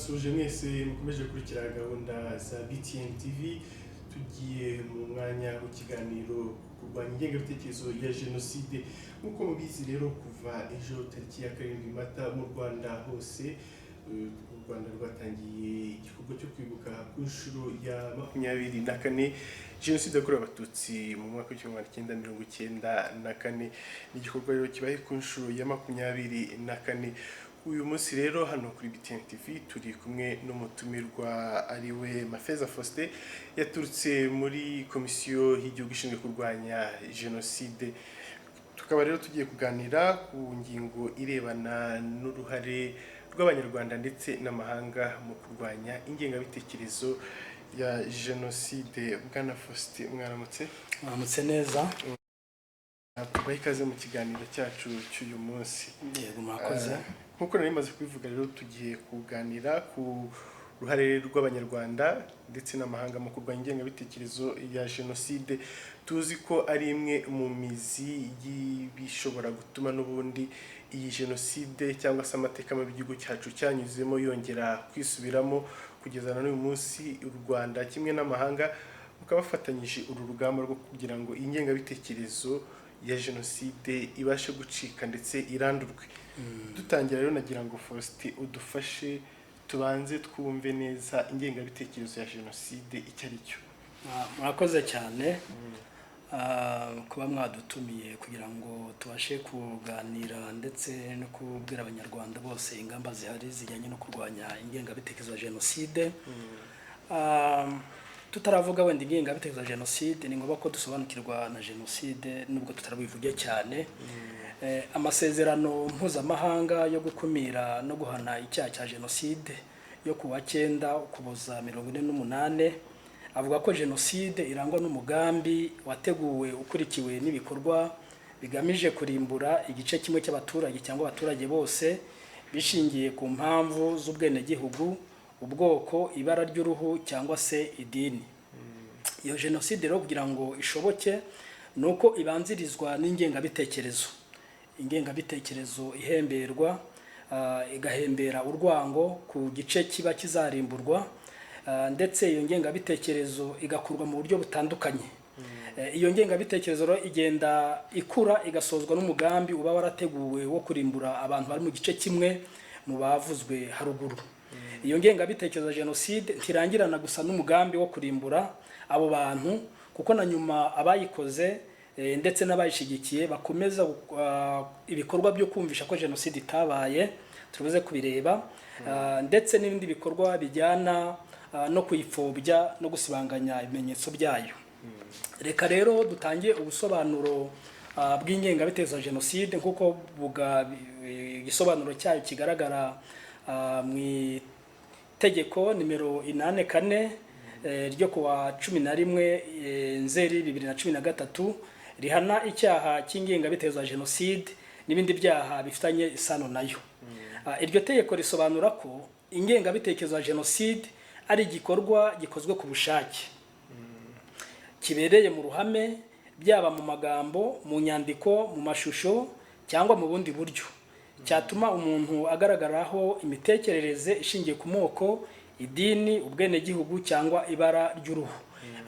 ndabasuje mwese mukomeje kurikira gahunda za BTN TV. Tugiye mu mwanya w'ikiganiro kurwanya ingengabitekerezo ya jenoside. Nk'uko mubizi rero, kuva ejo tariki ya 7 Mata mu Rwanda hose, u Rwanda rwatangiye igikorwa cyo kwibuka ku nshuro ya 24 jenoside yakorewe abatutsi mu mwaka w'1994. Ni igikorwa rero kibaye ku nshuro ya 24. Uyu munsi rero hano kuri BTN TV turi kumwe n'umutumirwa ariwe Mafeza Faustin, yaturutse muri komisiyo y'igihugu ishinzwe kurwanya jenoside. Tukaba rero tugiye kuganira ku ngingo irebana n'uruhare rw'abanyarwanda ndetse n'amahanga mu kurwanya ingengabitekerezo ya jenoside. Bwana Faustin, mwaramutse? Mwaramutse neza. Tubahe ikaze mu kiganiro cyacu cy'uyu munsi. Yego, mwakoze. Nkuko nari maze kubivuga rero, tugiye kuganira ku ruhare rw'abanyarwanda ndetse n'amahanga mu kurwanya ingengabitekerezo ya jenoside. Tuzi ko ari imwe mu mizi y'ibishobora gutuma n'ubundi iyi jenoside cyangwa se amateka mu gihugu cyacu cyanyuzemo yongera kwisubiramo, kugeza na n'uyu munsi u Rwanda kimwe n'amahanga mukaba bafatanyije uru rugamba rwo kugira ngo ingengabitekerezo ya jenoside ibashe gucika ndetse irandurwe. Dutangira rero, nagira ngo Faustin udufashe tubanze twumve neza ingengabitekerezo ya jenoside icyo ari cyo. Murakoze cyane kuba mwadutumiye kugira ngo tubashe kuganira ndetse no kubwira abanyarwanda bose ingamba zihari zijyanye no kurwanya ingengabitekerezo ya jenoside. Tutaravuga wenda ingengabitekerezo ya jenoside, ni ngombwa ko dusobanukirwa na jenoside nubwo tutarabivuge cyane. Amasezerano mpuzamahanga yo gukumira no guhana icyaha cya jenoside yo kuwa 9 Ukuboza 1948 avuga ko jenoside irangwa n'umugambi wateguwe ukurikiwe n'ibikorwa bigamije kurimbura igice kimwe cy'abaturage cyangwa abaturage bose bishingiye ku mpamvu z'ubwenegihugu, ubwoko, ibara ry'uruhu cyangwa se idini. Iyo jenoside rero kugira ngo ishoboke nuko ibanzirizwa n'ingengabitekerezo. Ingengabitekerezo ihemberwa, igahembera urwango ku gice kiba kizarimburwa, ndetse iyo ngengabitekerezo igakurwa mu buryo butandukanye. Iyo ngengabitekerezo rero igenda ikura igasozwa n'umugambi uba warateguwe wo kurimbura abantu bari mu gice kimwe mu bavuzwe haruguru. Iyo ngengabitekerezo ya jenoside ntirangirana gusa n'umugambi wo kurimbura abo bantu, kuko na nyuma abayikoze ndetse n'abayishigikiye bakomeza ibikorwa byo kumvisha ko jenoside itabaye, turubuze kubireba, ndetse n'ibindi bikorwa bijyana no kuyipfobya no gusibanganya ibimenyetso byayo. Reka rero dutangiye ubusobanuro bw'ingengabitekerezo ya jenoside nk'uko igisobanuro cyayo kigaragara mu itegeko nimero 84 ryo kuwa 11 Nzeri 2013 rihana icyaha cy'ingengabitekerezo ya jenoside n'ibindi byaha bifitanye isano nayo. Iryo tegeko risobanura ko ingengabitekerezo ya jenoside ari igikorwa gikozwe ku bushake, kibereye mu ruhame, byaba mu magambo, mu nyandiko, mu mashusho cyangwa mu bundi buryo, cyatuma umuntu agaragaraho imitekerereze ishingiye ku moko, idini, ubwenegihugu cyangwa ibara ry'uruhu.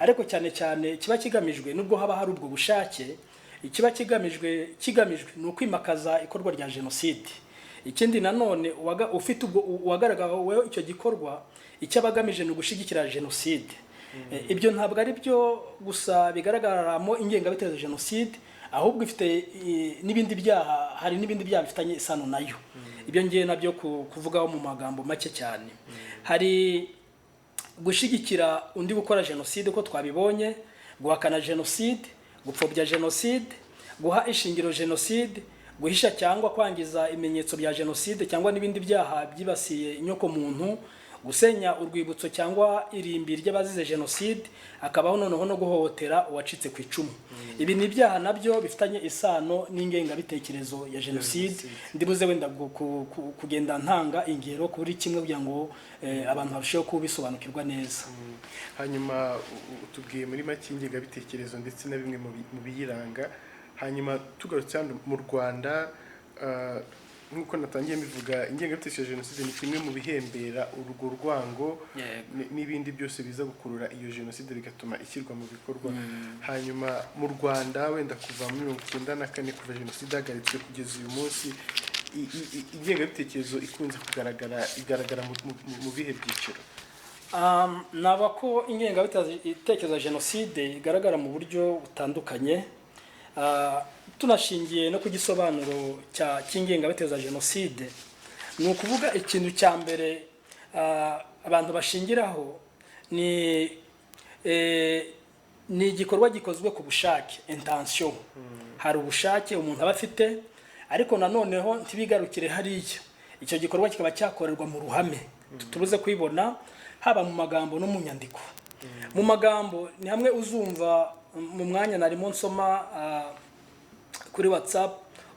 Ariko cyane cyane kiba kigamijwe, nubwo haba hari ubwo bushake, ikiba kigamijwe ni ukwimakaza ikorwa rya jenoside. Ikindi nanone ufite ubwo uwagaragaweho icyo gikorwa, icyo abagamije ni ugushyigikira jenoside. Ibyo ntabwo ari byo gusa bigaragaramo ingengabitekerezo ya jenoside, ahubwo ifite n'ibindi byaha, hari n'ibindi byaha bifitanye isano nayo. Ibyo ngiye nabyo kuvugaho mu magambo make cyane. Hari gushyigikira undi gukora jenoside uko twabibonye, guhakana jenoside, gupfobya jenoside, guha ishingiro jenoside, guhisha cyangwa kwangiza ibimenyetso bya jenoside cyangwa n'ibindi byaha byibasiye inyoko muntu, gusenya urwibutso cyangwa irimbi ry'abazize jenoside, akabaho noneho no guhohotera uwacitse ku icumu. Ibi ni ibyaha nabyo bifitanye isano n'ingengabitekerezo ya jenoside. Ndibuze wenda kugenda ntanga ingero kuri kimwe kugira ngo abantu barusheho kubisobanukirwa neza. Hanyuma tubwiye muri make ingengabitekerezo ndetse na bimwe mu biyiranga. Hanyuma tugarutse hano mu Rwanda, nk'uko natangiye mbivuga ingengabitekerezo ya jenoside ni kimwe mu bihembera urwo rwango n'ibindi byose biza gukurura iyo jenoside bigatuma ishyirwa mu bikorwa. Hanyuma mu Rwanda wenda kuva muri 1994 kuva jenoside yahagaritswe kugeza uyu munsi ingengabitekerezo ikunze igaragara mu bihe byiciro. Naba ko ingengabitekerezo ya jenoside igaragara mu buryo butandukanye, tunashingiye no ku gisobanuro cy'ingengabitekerezo ya jenoside. Ni ukuvuga ikintu cya mbere abantu bashingiraho ni igikorwa gikozwe ku bushake, intention. Hari ubushake umuntu aba afite, ariko nanoneho ntibigarukire hariya. Icyo gikorwa kikaba cyakorerwa mu ruhame, tubuze kwibona haba mu magambo no mu nyandiko. Mu magambo ni hamwe uzumva mu mwanya narimo nsoma kuri WhatsApp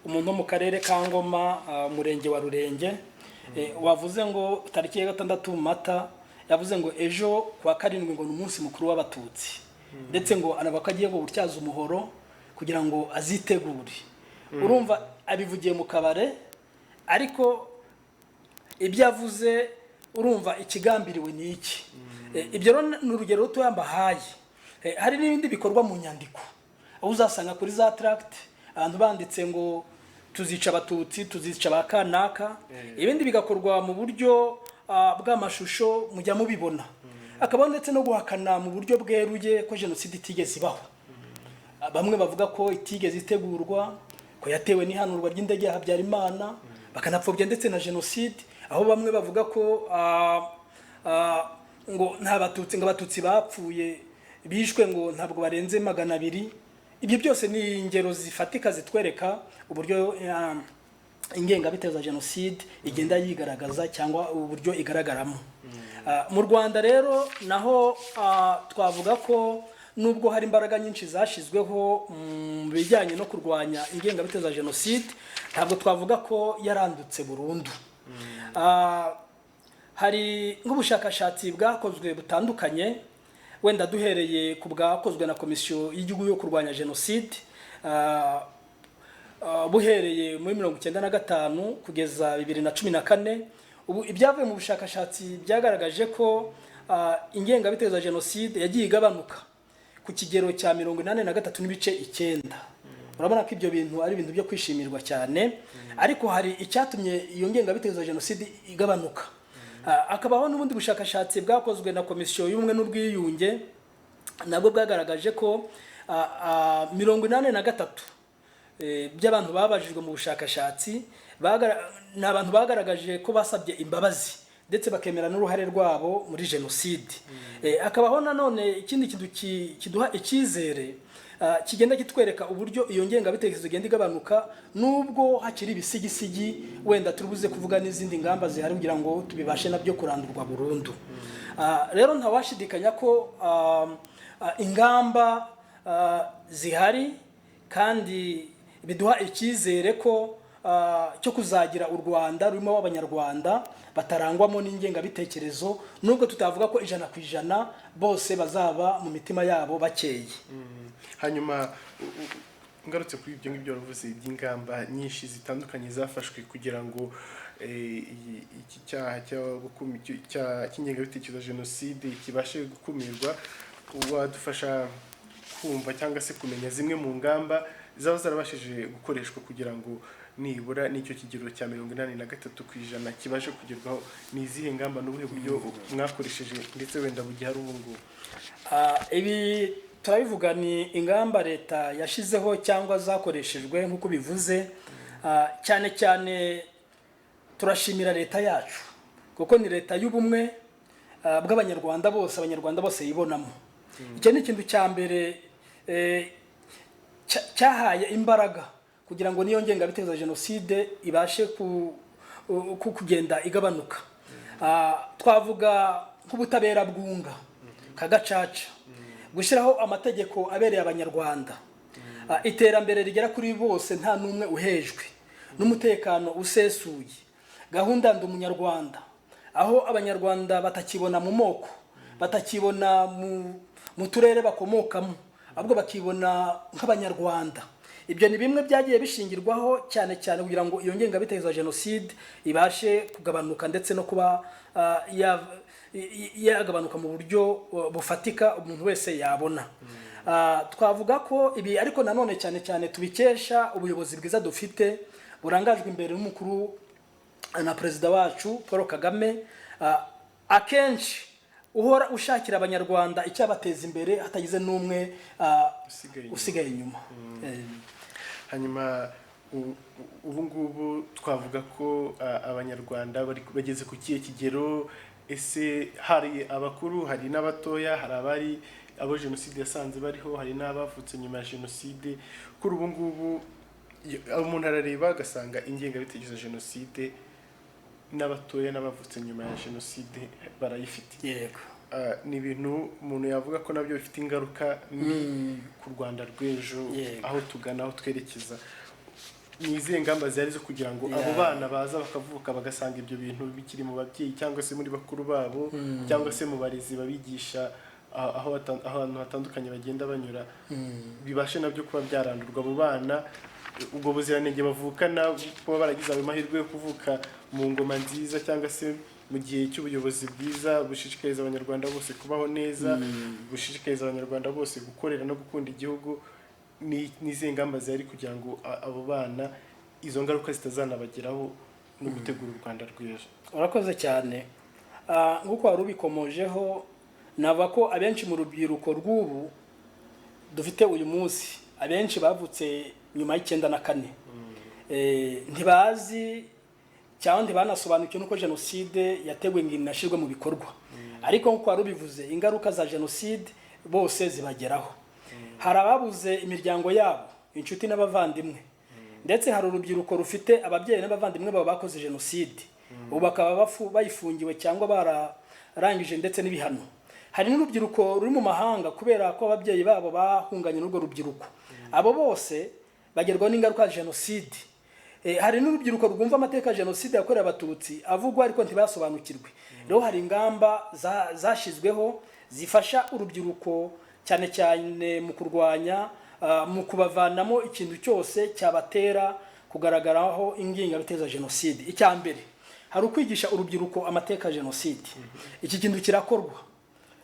umuntu wo mu karere ka Ngoma, umurenge wa Rurenge, wavuze ngo tariki ya 6 Mata, yavuze ngo ejo kwa 7 ngo ni umunsi mukuru w'abatutsi, ndetse ngo anabakagiye ngo gutyaza umuhoro kugira ngo azitegure. Urumva abivugiye mu kabare, ariko ibyo yavuze urumva ikigambiriwe ni iki. Ibyo ni urugero tuyambahaye. Hari n'ibindi bikorwa mu nyandiko, aho uzasanga kuri za tract abantu banditse ngo tuzica abatutsi, tuzica abakanaka. Ibindi bigakorwa mu buryo bw'amashusho, mujya mubibona. Akaba ndetse no guhakana mu buryo bweruye ko jenoside itigeze ibaho. Bamwe bavuga ko itigeze itegurwa, ko yatewe n'ihanurwa ry'indege ya Habyarimana, bakanapfobya ndetse na jenoside. Aho bamwe bavuga ko ngo nta batutsi, ngo abatutsi bapfuye bishwe ngo ntabwo barenze 200. Ibyo byose ni ingero zifatika zitwereka uburyo ingengabitekerezo ya jenoside igenda yigaragaza cyangwa uburyo igaragaramo. Mu Rwanda rero naho twavuga ko nubwo hari imbaraga nyinshi zashizweho mu bijyanye no kurwanya ingengabitekerezo ya jenoside, ntabwo twavuga ko yarandutse burundu. Hari nk'ubushakashatsi bwakozwe butandukanye, wenda duhereye ku bwakozwe na Komisiyo y'Igihugu yo kurwanya jenoside, buhereye muri 1995 kugeza 2014. Ubu ibyavuye mu bushakashatsi byagaragaje ko ingengabitekerezo ya jenoside yagiye igabanuka ku kigero cya 83.9. Urabona ko ibyo bintu ari ibintu byo kwishimirwa cyane, ariko hari icyatumye iyo ngengabitekerezo ya jenoside igabanuka. Akabaho n'ubundi bushakashatsi bwakozwe na Komisiyo y'Ubumwe n'Ubwiyunge, nabwo bwagaragaje ko 83 by'abantu babajijwe mu bushakashatsi ni abantu bagaragaje ko basabye imbabazi ndetse bakemera n'uruhare rwabo muri jenoside. Akabaho nanone ikindi kintu kiduha icyizere, kigenda kitwereka uburyo iyo ngengabitekerezo igenda igabanuka, nubwo hakiri ibisigisigi wenda turibuze kuvuga n'izindi ngamba zihari kugira ngo tubibashe nabyo kurandurwa burundu. Rero ntawashidikanya ko ingamba zihari, kandi biduha icyizere ko cyo kuzagira u Rwanda rurimo abanyarwanda batarangwamo n'ingengabitekerezo, nubwo tutavuga ko 100% bose bazaba mu mitima yabo bakeye. Hanyuma ngarutse kuri ibyo ngibyo wavuze by'ingamba nyinshi zitandukanye zafashwe kugira ngo iki cyaha cy'ingengabitekerezo ya jenoside kibashe gukumirwa, wadufasha kumva cyangwa se kumenya zimwe mu ngamba zaba zarabashije gukoreshwa kugira ngo nibura n'icyo kigero cya 83% kibashe kugerwaho? Ni izihe ngamba n'ubuhe buryo mwakoresheje ndetse wenda bugihari ubu ngubu? Ibi turabivuga ni ingamba leta yashizeho cyangwa zakoreshejwe nk'uko bivuze. Cyane cyane turashimira leta yacu kuko ni leta y'ubumwe bw'abanyarwanda bose, abanyarwanda bose yibonamo. Icyo ni ikintu cya mbere cyahaye imbaraga kugira ngo niyo ngengabitekerezo ya jenoside ibashe kugenda igabanuka. Twavuga nk'ubutabera bwunga, kagacaca, gushyiraho amategeko abereye abanyarwanda, iterambere rigera kuri bose nta n'umwe uhejwe, n'umutekano usesuye, gahunda ndi umunyarwanda, aho abanyarwanda batakibona mu moko, batakibona mu turere bakomokamo, ahubwo bakibona nk'abanyarwanda. ibyo ni bimwe byagiye bishingirwaho cyane cyane kugira ngo iyo ngengabitekerezo ya jenoside ibashe kugabanuka ndetse no kuba yagabanuka mu buryo bufatika umuntu wese yabona. Twavuga ko ibi ariko nanone cyane cyane tubikesha ubuyobozi bwiza dufite burangajwe imbere n'umukuru na perezida wacu Paul Kagame, akenshi uhora ushakira abanyarwanda icyabateza imbere hatagize n'umwe usigaye inyuma. Hanyuma ubu ngubu twavuga ko abanyarwanda bageze ku kihe kigero? Ese hari abakuru, hari n'abatoya, hari abo jenoside yasanze bariho, hari n'abavutse nyuma ya jenoside? Kuri ubu ngubu umuntu arareba agasanga ingengabitekerezo ya jenoside n'abatoya n'abavutse nyuma ya jenoside barayifite. Yego. Ni ibintu umuntu yavuga ko nabyo bifite ingaruka ku Rwanda rw'ejo, aho tugana, aho twerekeza. Ni izihe ngamba zihari zo kugira ngo abo bana baza bakavuka bagasanga ibyo bintu bikiri mu babyeyi cyangwa se muri bakuru babo cyangwa se mu barezi babigisha ahantu hatandukanye bagenda banyura, bibashe nabyo kuba byarandurwa abo bana, ubwo buziranenge bavukana, kuba baragize ayo mahirwe yo kuvuka mu ngoma nziza cyangwa se mu gihe cy'ubuyobozi bwiza bushishikariza abanyarwanda bose kubaho neza, bushishikariza abanyarwanda bose gukorera no gukunda igihugu. N'izihe ngamba zihari kugira ngo abo bana izo ngaruka zitazanabageraho no gutegura u Rwanda rw'ejo? Urakoze cyane. Nk'uko wari ubikomojeho, nava ko abenshi mu rubyiruko rw'ubu dufite uyu munsi, abenshi bavutse nyuma y'94, ntibazi cyangwa ntibanasobanukiwe nuko jenoside yateguwe ngo inashirwe mu bikorwa. Ariko nk'uko wari ubivuze, ingaruka za jenoside bose zibageraho. Hari ababuze imiryango yabo, inshuti n'abavandimwe, ndetse hari urubyiruko rufite ababyeyi n'abavandimwe babo bakoze jenoside, ubu bakaba bayifungiwe cyangwa bararangije ndetse n'ibihano. Hari n'urubyiruko ruri mu mahanga kubera ko ababyeyi babo bahunganye n'urwo rubyiruko. Abo bose bagerwaho n'ingaruka za jenoside. Hari n'urubyiruko rwumva amateka ya jenoside yakorewe abatutsi avugwa ariko ntibasobanukirwe. Rero hari ingamba zashyizweho zifasha urubyiruko cyane cyane mu kurwanya, mu kubavanamo ikintu cyose cyabatera kugaragaraho ingengabitekerezo ya jenoside. Icya mbere hari ukwigisha urubyiruko amateka ya jenoside. Iki kintu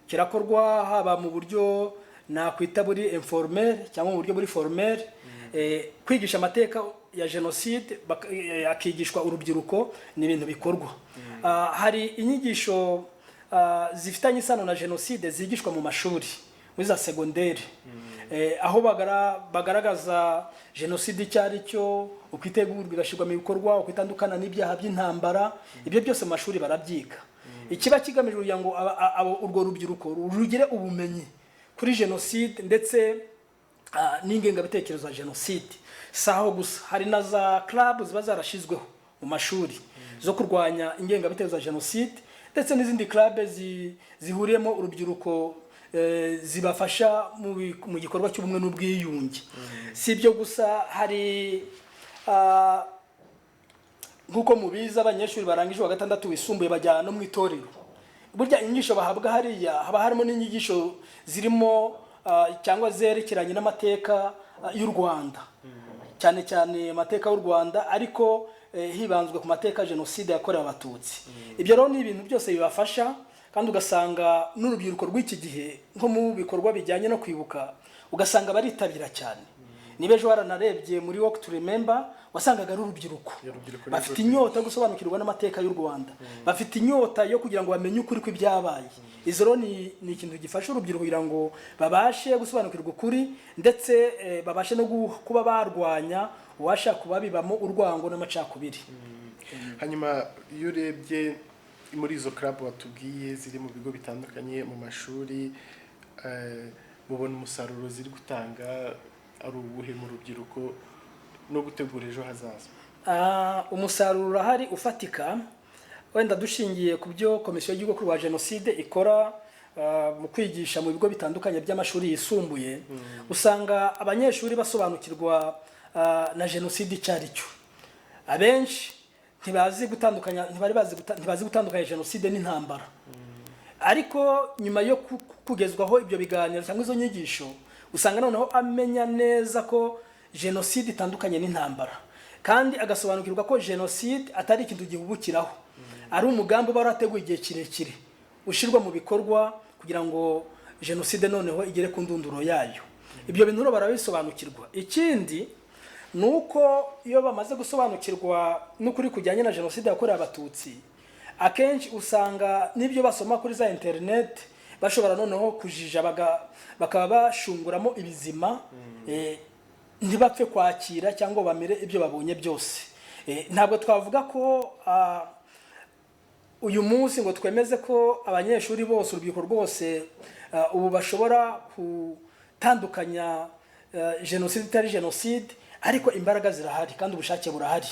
kirakorwa haba mu buryo nakwita buri informel cyangwa mu buryo buri formel. Kwigisha amateka ya jenoside akigishwa urubyiruko ni ibintu bikorwa. Hari inyigisho zifitanye isano na jenoside zigishwa mu mashuri muri za segonderi, aho bagaragaza jenoside icyo ari cyo, uko itegurwa igashyirwa mu bikorwa, uko itandukana n'ibyaha by'intambara. Ibyo byose mu mashuri barabyiga. Ikiba kigamije kugira ngo urwo rubyiruko rugire ubumenyi kuri jenoside ndetse n'ingengabitekerezo ya jenoside. Saho gusa, hari na za club ziba zarashyizweho mu mashuri zo kurwanya ingengabitekerezo ya jenoside, ndetse n'izindi club zihuriyemo urubyiruko zibafasha mu gikorwa cy'ubumwe n'ubwiyunge. Si ibyo gusa, hari nk'uko mubizi abanyeshuri barangije wa gatandatu wisumbuye bajyana no mu itorero. Burya inyigisho bahabwa hariya haba harimo n'inyigisho zirimo cyangwa zerekeranye n'amateka y'u Rwanda, cyane cyane amateka y'u Rwanda, ariko hibanzwe ku mateka ya jenoside yakorewe abatutsi. Ibyo rero ni ibintu byose bibafasha, kandi ugasanga n'urubyiruko rw'iki gihe nko mu bikorwa bijyanye no kwibuka ugasanga baritabira cyane. Niba ejo waranarebye muri Walk to Remember wasangaga ari urubyiruko bafite inyota yo gusobanukirwa n'amateka y'u Rwanda, bafite inyota yo kugira ngo bamenye ukuri kw'ibyabaye. Izo rero ni ikintu gifasha urubyiruko kugira ngo babashe gusobanukirwa ukuri, ndetse babashe no kuba barwanya uwashaka kubabibamo urwango n'amacakubiri. Hanyuma iyo urebye muri izo club watubwiye ziri mu bigo bitandukanye mu mashuri, mubona umusaruro ziri gutanga ari ubuhe mu rubyiruko no gutegura ejo hazaza? Umusaruro urahari ufatika, wenda dushingiye ku byo komisiyo y'igihugu kurwanya jenoside ikora mu kwigisha mu bigo bitandukanye by'amashuri yisumbuye. Usanga abanyeshuri basobanukirwa na jenoside icyo ari cyo. Abenshi ntibazi gutandukanya jenoside n'intambara. Ariko nyuma yo kugezwaho ibyo biganiro cyangwa izo nyigisho, usanga noneho amenya neza ko jenoside itandukanye n'intambara, kandi agasobanukirwa ko jenoside atari ikintu gihubukiraho, ari umugambi uba warateguye igihe kirekire ushyirwa mu bikorwa kugira ngo jenoside noneho igere ku ndunduro yayo. Ibyo bintu rero barabisobanukirwa. Ikindi ni uko iyo bamaze gusobanukirwa n'ukuri kujyanye na jenoside yakorewe abatutsi, akenshi usanga n'ibyo basoma kuri za interineti bashobora noneho kujija bakaba bashunguramo ibizima, ntibapfe kwakira cyangwa bamere ibyo babonye byose. Ntabwo twavuga ko uyu munsi ngo twemeze ko abanyeshuri bose, urubyiruko rwose ubu bashobora gutandukanya jenoside itari jenoside, ariko imbaraga zirahari kandi ubushake burahari.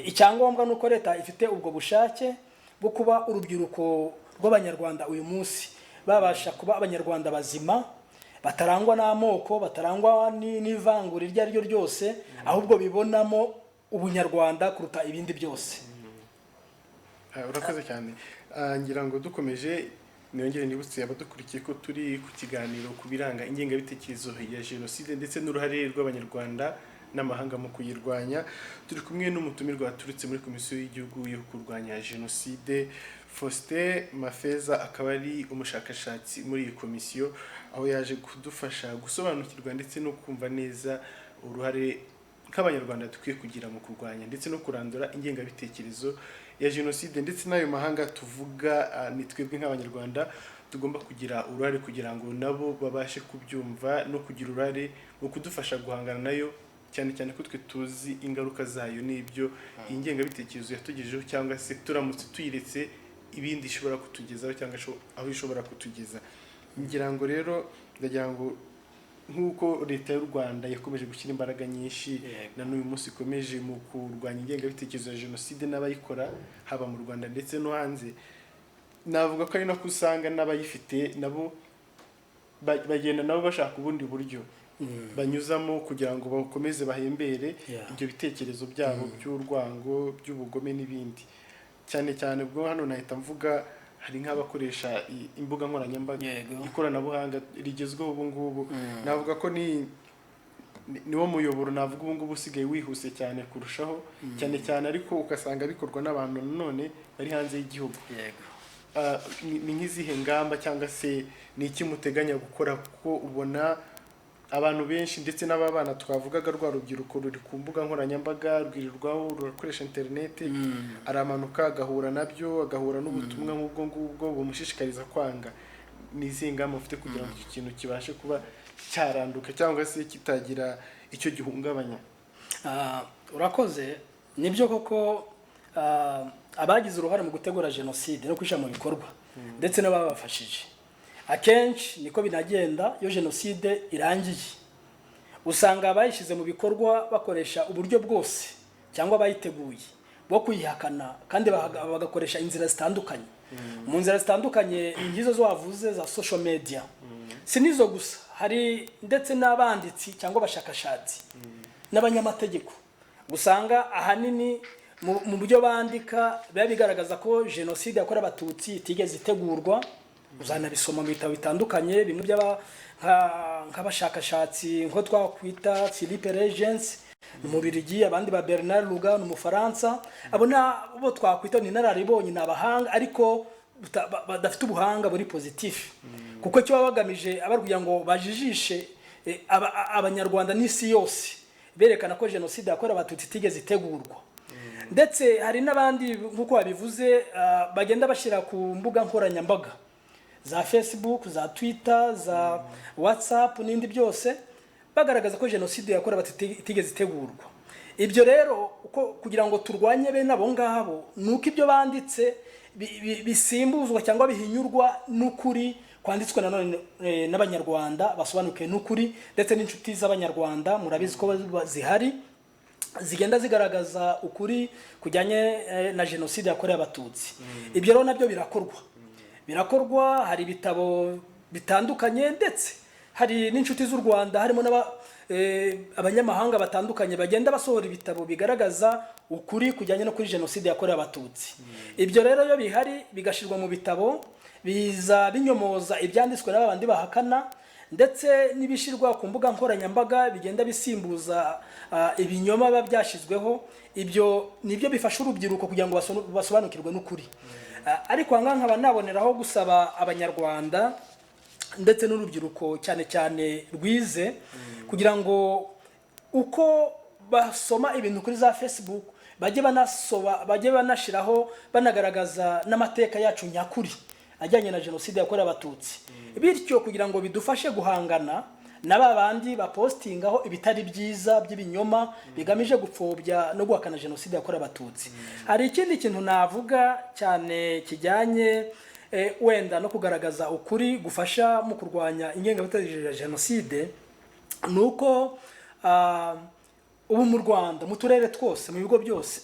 Icyangombwa ni uko leta ifite ubwo bushake bwo kuba urubyiruko rw'abanyarwanda uyu munsi babasha kuba abanyarwanda bazima, batarangwa n'amoko, batarangwa n'ivangura iryo ari ryo ryose, ahubwo bibonamo ubunyarwanda kuruta ibindi byose. Urakoze cyane. Ngira ngo dukomeje niyongere nibutse abadukurikiye ko turi ku kiganiro ku biranga ingengabitekerezo ya jenoside ndetse n'uruhare rw'abanyarwanda n'amahanga mu kuyirwanya. Turi kumwe n'umutumirwa waturutse muri komisiyo y'igihugu yo kurwanya jenoside, Faustin Mafeza, akaba ari umushakashatsi muri iyi komisiyo, aho yaje kudufasha gusobanukirwa ndetse no kumva neza uruhare nk'abanyarwanda dukwiye kugira mu kurwanya ndetse no kurandura ingengabitekerezo ya jenoside, ndetse n'ayo mahanga tuvuga ni twebwe nk'abanyarwanda tugomba kugira uruhare kugira ngo nabo babashe kubyumva no kugira uruhare mu kudufasha guhangana nayo, cyane cyane ko twe tuzi ingaruka zayo n'ibyo iyi ngengabitekerezo yatugejejeho, cyangwa se turamutse tuyiretse ibindi ishobora kutugezaho cyangwa aho ishobora kutugeza. Ngira ngo rero ndagira ngo nk'uko leta y'u Rwanda yakomeje gushyira imbaraga nyinshi na n'uyu munsi ikomeje mu kurwanya ingengabitekerezo ya jenoside n'abayikora haba mu Rwanda ndetse no hanze, navuga ko ari nako usanga n'abayifite nabo bagenda nabo bashaka ubundi buryo banyuzamo kugira ngo bakomeze bahembere ibyo bitekerezo byabo by'urwango, by'ubugome n'ibindi. Cyane cyane ubwo hano nahita mvuga hari nk'abakoresha imbuga nkoranyambaga, ikoranabuhanga rigezweho ubu ngubu. Navuga ko niwo muyoboro navuga ubu ngubu usigaye wihuse cyane kurushaho, cyane cyane ariko ugasanga bikorwa n'abantu none bari hanze y'igihugu. Ni nk'izihe ngamba cyangwa se ni iki muteganya gukora, kuko ubona abantu benshi ndetse n'ababana twavugaga rwa rubyiruko ruri ku mbuga nkoranyambaga rwirirwaho rurakoresha interineti, aramanuka agahura nabyo, agahura n'ubutumwa nk'ubwo ngubwo bumushishikariza kwanga. Ni izihe ngamba mufite kugira ngo iki kintu kibashe kuba cyaranduka cyangwa se kitagira icyo gihungabanya? Urakoze. Nibyo koko abagize uruhare mu gutegura jenoside no kwishyira mu bikorwa ndetse n'ababafashije, akenshi niko binagenda. Iyo jenoside irangiye usanga abayishyize mu bikorwa bakoresha uburyo bwose cyangwa bayiteguye bwo kuyihakana, kandi bagakoresha inzira zitandukanye. Mu nzira zitandukanye ngizo zo wavuze za social media, si nizo gusa, hari ndetse n'abanditsi cyangwa abashakashatsi n'abanyamategeko usanga ahanini mu buryo bandika biba bigaragaza ko jenoside yakorewe abatutsi itigeze itegurwa. Uzanabisoma mu bitabo bitandukanye, bimwe nk'abashakashatsi nko twakwita Philippe Regens mu Bubiligi, abandi ba Bernard Lugan mu Faransa. Abo bo twakwita ni nararibonye, ni abahanga ariko badafite ubuhanga buri positif, kuko cyo bagamije abarkugira ngo bajijishe abanyarwanda n'isi yose, berekana ko jenoside yakorewe abatutsi itigeze itegurwa. Ndetse hari n'abandi nk'uko babivuze bagenda bashyira ku mbuga nkoranyambaga za Facebook, za Twitter, za WhatsApp n'indi byose, bagaragaza ko jenoside yakorewe abatutsi itigeze itegurwa. Ibyo rero kugira ngo turwanye bene abo ngabo, nuko ibyo banditse bisimbuzwa cyangwa bihinyurwa n'ukuri kwanditswe n'abanyarwanda basobanukiwe n'ukuri, ndetse n'inshuti z'abanyarwanda murabizi ko zihari zigenda zigaragaza ukuri kujyanye na jenoside yakorewe abatutsi. Ibyo rero nabyo birakorwa, hari ibitabo bitandukanye, ndetse hari n'inshuti z'u Rwanda harimo abanyamahanga batandukanye bagenda basohora ibitabo bigaragaza ukuri kujyanye no kuri jenoside yakorewe abatutsi. Ibyo rero iyo bihari bigashirwa mu bitabo, biza binyomoza ibyanditswe n'abandi bahakana, ndetse n'ibishyirwa ku mbuga nkoranyambaga bigenda bisimbuza ibinyoma biba byashyizweho. Ibyo nibyo bifasha urubyiruko kugira ngo basobanukirwe n'ukuri. Ariko aha ngaha nkaba naboneraho gusaba abanyarwanda ndetse n'urubyiruko cyane cyane rwize kugira ngo uko basoma ibintu kuri za Facebook bajye banashyiraho banagaragaza n'amateka yacu nyakuri ajyanye na jenoside yakorewe abatutsi, bityo kugira ngo bidufashe guhangana na babandi bapostingaho ibitari byiza by'ibinyoma bigamije gupfobya no guhakana jenoside yakorewe abatutsi. Hari ikindi kintu navuga cyane kijyanye wenda no kugaragaza ukuri gufasha mu kurwanya ingengabitekerezo ya jenoside, nuko ubu mu Rwanda mu turere twose mu bigo byose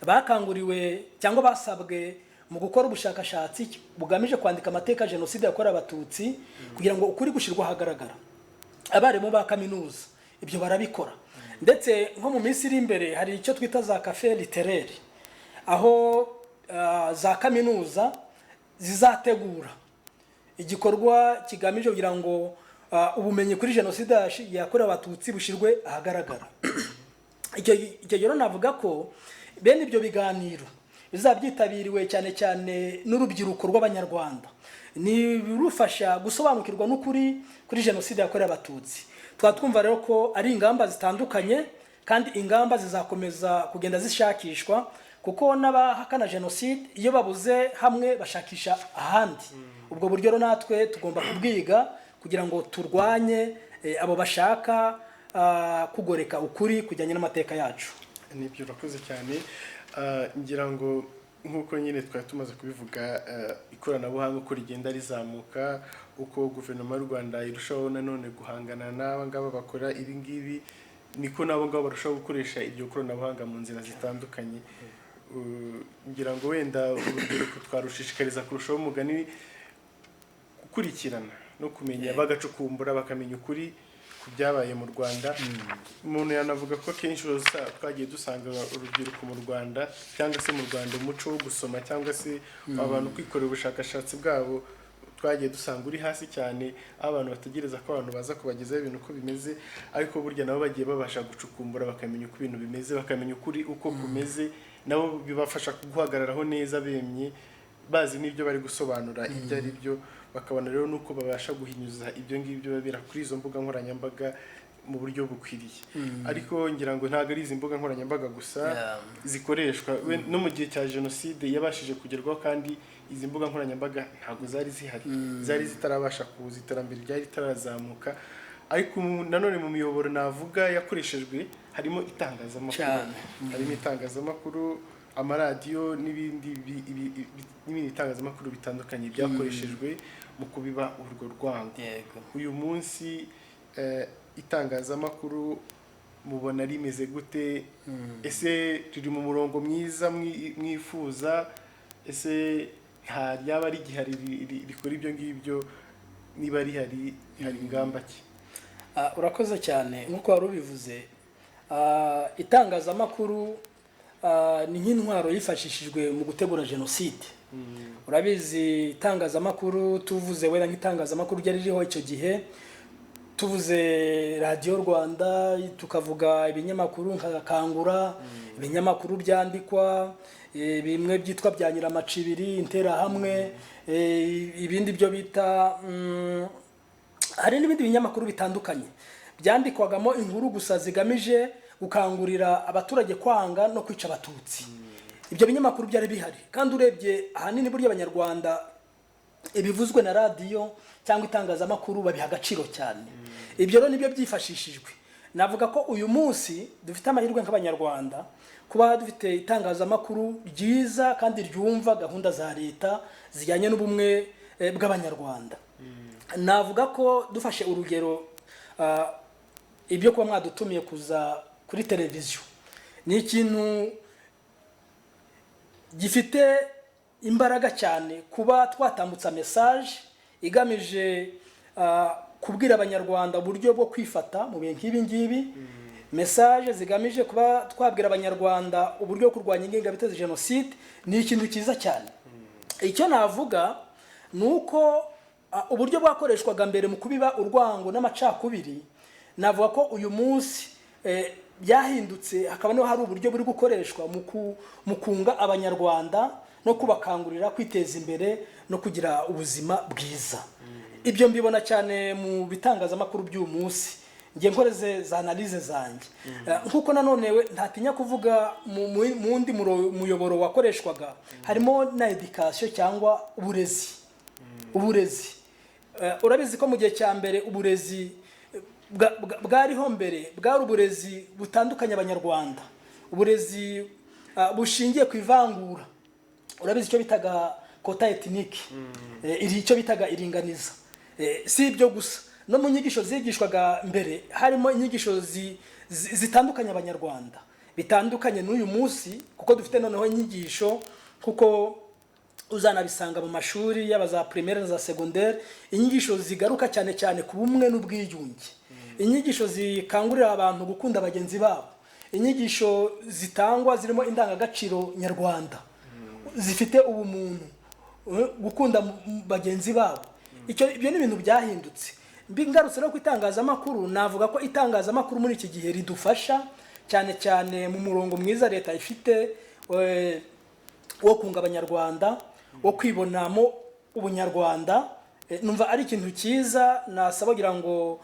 bakanguriwe cyangwa basabwe mu gukora ubushakashatsi bugamije kwandika amateka ya jenoside yakorewe abatutsi kugira ngo ukuri gushyirwa ahagaragara. Abarimu ba kaminuza ibyo barabikora, ndetse nko mu minsi iri imbere hari icyo twita za cafe literaire, aho za kaminuza zizategura igikorwa kigamije kugira ngo ubumenyi kuri jenoside yakorewe abatutsi bushyirwe ahagaragara. Icyo rero navuga ko bene ibyo biganiro bizaba byitabiriwe cyane cyane n'urubyiruko rw'abanyarwanda, ni birufasha gusobanukirwa n'ukuri kuri jenoside yakorewe abatutsi. Twumva rero ko ari ingamba zitandukanye kandi ingamba zizakomeza kugenda zishakishwa, kuko n'abahakana jenoside iyo babuze hamwe bashakisha ahandi. Ubwo buryo rero natwe tugomba kubwiga kugira ngo turwanye abo bashaka kugoreka ukuri kujyanye n'amateka yacu. Nibyo urakoze cyane. Ngira ngo nk'uko nyine twari tumaze kubivuga, ikoranabuhanga uko rigenda rizamuka, uko guverinoma y'u Rwanda irushaho nanone guhangana n'aba ngaba bakora ibi ngibi, niko nabo ngabo barushaho gukoresha iryo koranabuhanga mu nzira zitandukanye. Ngira ngo wenda urubyiruko twarushishikariza kurushaho umugani gukurikirana no kumenya, bagacukumbura bakamenya ukuri ku byabaye mu Rwanda. Umuntu yanavuga ko kenshi twagiye dusanga urubyiruko mu Rwanda cyangwa se mu Rwanda umuco wo gusoma cyangwa se abantu kwikorera ubushakashatsi bwabo twagiye dusanga uri hasi cyane, aho abantu bategereza ko abantu baza kubagezaho ibintu uko bimeze, ariko burya nabo bagiye babasha gucukumbura bakamenya uko ibintu bimeze, bakamenya ukuri uko kumeze, nabo bibafasha guhagararaho neza bemye bazi n'ibyo bari gusobanura ibyo ari byo, bakabona rero nuko babasha guhinyuza ibyo ngibyo babira kuri izo mbuga nkoranyambaga mu buryo bukwiriye. Ariko ngira ngo ntago ari izi mbuga nkoranyambaga gusa zikoreshwa, no mu gihe cya jenoside yabashije kugerwaho, kandi izi mbuga nkoranyambaga ntago zari zihari, zari zitarabasha kuza, iterambere ryari ritarazamuka. Ariko nanone mu miyoboro navuga yakoreshejwe harimo itangazamakuru, amaradiyo n'ibindi itangazamakuru bitandukanye byakoreshejwe mu kubiba urwo rwango. Uyu munsi itangazamakuru mubona rimeze gute? Ese riri mu murongo mwiza mwifuza? Ese nta ryaba rigihari rikora ibyo ngibyo? Niba rihari, hari ingamba ki? Urakoze cyane. Nk'uko wari ubivuze, itangazamakuru ni nk'intwaro yifashishijwe mu gutegura jenoside. Urabizi itangazamakuru, tuvuze wenda nk'itangazamakuru ryari ririho icyo gihe, tuvuze radiyo Rwanda, tukavuga ibinyamakuru nka Kangura, ibinyamakuru byandikwa, bimwe byitwa bya Nyiramacibiri, Interahamwe, ibindi byo bita hari n'ibindi binyamakuru bitandukanye byandikwagamo inkuru gusa zigamije gukangurira abaturage kwanga no kwica abatutsi. Ibyo binyamakuru byari bihari, kandi urebye ahanini burya abanyarwanda ibivuzwe na radiyo cyangwa itangazamakuru babiha agaciro cyane. Ibyo rero nibyo byifashishijwe. Navuga ko uyu munsi dufite amahirwe nk'abanyarwanda kuba dufite itangazamakuru ryiza kandi ryumva gahunda za leta zijyanye n'ubumwe bw'abanyarwanda. Navuga ko dufashe urugero, ibyo kuba mwadutumiye kuza kuri televiziyo ni ikintu gifite imbaraga cyane, kuba twatambutsa message igamije kubwira abanyarwanda uburyo bwo kwifata mu bihe nk'ibi ngibi, message zigamije kuba twabwira abanyarwanda uburyo bwo kurwanya ingengabitekerezo jenoside. Ni ikintu cyiza cyane. Icyo navuga ni uko uburyo bwakoreshwaga mbere mu kubiba urwango n'amacakubiri, navuga ko uyu munsi byahindutse, hakaba niho hari uburyo buri gukoreshwa mu kunga abanyarwanda no kubakangurira kwiteza imbere no kugira ubuzima bwiza. Ibyo mbibona cyane mu bitangazamakuru by'uyu munsi, ngiye nkoreze za analize zanjye. Nkuko nanone we ntatinya kuvuga mu wundi muyoboro wakoreshwaga harimo na education cyangwa uburezi. Urabizi ko mu gihe cya mbere uburezi bwariho mbere, bwari uburezi butandukanye abanyarwanda, uburezi bushingiye ku ivangura. Urabizi icyo bitaga kota ethnike, icyo bitaga iringaniza. Si ibyo gusa, no mu nyigisho zigishwaga mbere harimo inyigisho zitandukanye abanyarwanda, bitandukanye n'uyu munsi, kuko dufite noneho inyigisho, kuko uzanabisanga mu mashuri yaba za primaire na za secondaire, inyigisho zigaruka cyane cyane ku bumwe n'ubwiyunge, inyigisho zikangurira abantu gukunda bagenzi babo, inyigisho zitangwa zirimo indangagaciro nyarwanda, zifite ubumuntu, gukunda bagenzi babo. Ibyo ni ibintu byahindutse. Ngarutse no ku itangazamakuru, navuga ko itangazamakuru muri iki gihe ridufasha cyane cyane mu murongo mwiza leta ifite wo kunga abanyarwanda, wo kwibonamo ubunyarwanda. Numva ari ikintu cyiza, nasaba kugira ngo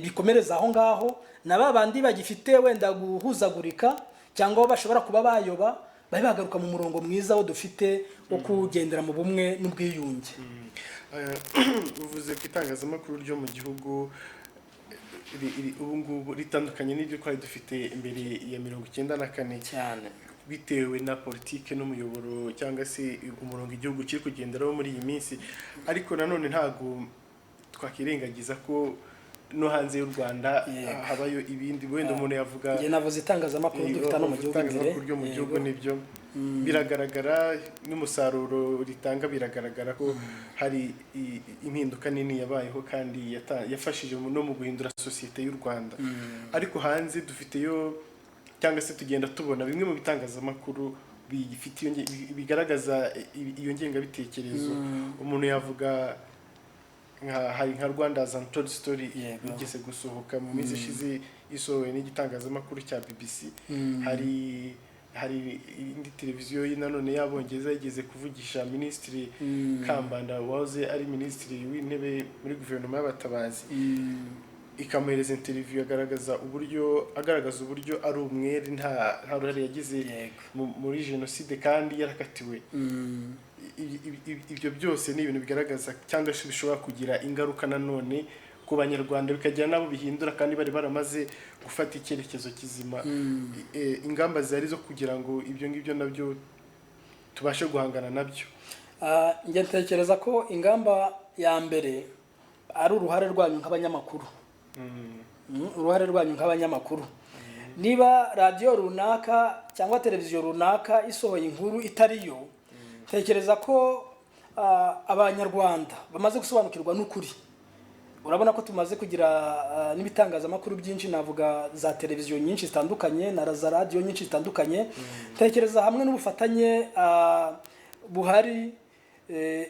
bikomereze aho ngaho, na babandi bagifite wenda guhuzagurika cyangwa bashobora kuba bayoba, babe bagaruka mu murongo mwiza wo dufite wo kugendera mu bumwe n'ubwiyunge. Uvuze ku itangazamakuru ryo mu gihugu ubu ngubu ritandukanye n'ibyo twari dufite imbere ya 1994 cyane, bitewe na politike n'umuyoboro cyangwa se umurongo igihugu kiri kugenderaho muri iyi minsi. Ariko nanone ntago twakirengagiza ko no hanze y'u Rwanda habayo ibindi. Wenda umuntu yavuga nge navuze itangazamakuru dufite no mu gihugu imbere, ryo mu gihugu nibyo biragaragara, n'umusaruro ritanga biragaragara ko hari impinduka nini yabayeho kandi yafashije no mu guhindura societe y'u Rwanda. Ariko hanze dufiteyo cyangwa se tugenda tubona bimwe mu bitangazamakuru bigaragaza iyo ngengabitekerezo. Umuntu yavuga nka Rwanda's Untold Story igeze gusohoka mu minsi ishize, isohowe n'igitangazamakuru cya BBC. Hari indi televiziyo nanone y'Abongereza igeze kuvugisha Minisitiri Kambanda, wahoze ari Minisitiri w'Intebe muri guverinoma y'abatabazi, ikamuhereza interview agaragaza uburyo ari umwere, nta ruhare yagize muri jenoside kandi yarakatiwe. Ibyo byose ni ibintu bigaragaza cyangwa se bishobora kugira ingaruka nanone ku banyarwanda, bikagira nabo bihindura kandi bari baramaze gufata icyerekezo kizima. Ingamba zari zo kugira ngo ibyo ngibyo nabyo tubashe guhangana nabyo. Nge ntekereza ko ingamba ya mbere ari uruhare rwanyu nk'abanyamakuru. Uruhare rwanyu nk'abanyamakuru, niba radio runaka cyangwa televiziyo runaka isohoye inkuru itariyo, tekereza ko abanyarwanda bamaze gusobanukirwa n'ukuri. Urabona ko tumaze kugira n'ibitangazamakuru byinshi, navuga za televiziyo nyinshi zitandukanye na za radio nyinshi zitandukanye. Tekereza hamwe n'ubufatanye buhari,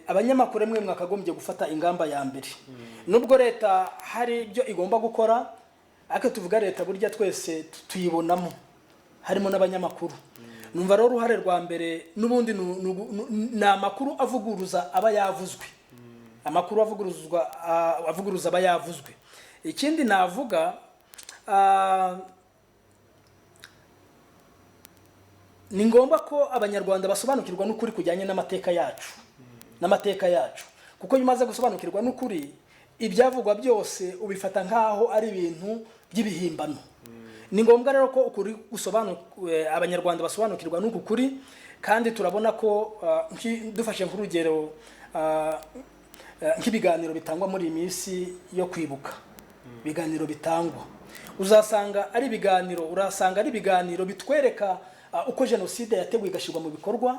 abanyamakuru mwe mwakagombye gufata ingamba ya mbere. Nubwo leta hari ibyo igomba gukora, ariko tuvuga leta burya twese tuyibonamo, harimo n'abanyamakuru. Numva rero uruhare rwa mbere n'ubundi na makuru avuguruza aba yavuzwe, amakuru avuguruza aba yavuzwe. Ikindi navuga ni ngombwa ko abanyarwanda basobanukirwa n'ukuri kujyanye n'amateka yacu, kuko iyo umaze gusobanukirwa n'ukuri, ibyavugwa byose ubifata nkaho ari ibintu by'ibihimbano. Ni ngombwa rero ko ukuri abanyarwanda basobanukirwa n'uku kuri, kandi turabona ko dufashe nk'urugero nk'ibiganiro bitangwa muri iyi minsi yo kwibuka, ibiganiro bitangwa urasanga ari ibiganiro bitwereka uko jenoside yateguye igashyirwa mu bikorwa,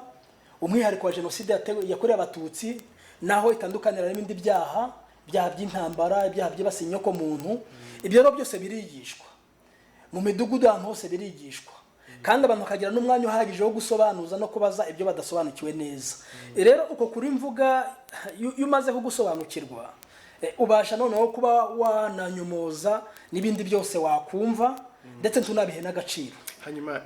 umwihariko wa jenoside yakorewe abatutsi, naho itandukanira n'ibindi byaha by'intambara, ibyaha byibasiye inyoko muntu. Ibyo rero byose birigishwa mu midugudu, ahantu hose birigishwa. kandi abantu bakagira n'umwanya uhagije wo gusobanuza no kubaza ibyo badasobanukiwe neza. Rero uko kuri mvuga iyo umaze kugusobanukirwa ubasha noneho kuba wananyomoza n'ibindi byose wakumva ndetse tunabihe n'agaciro. Hanyuma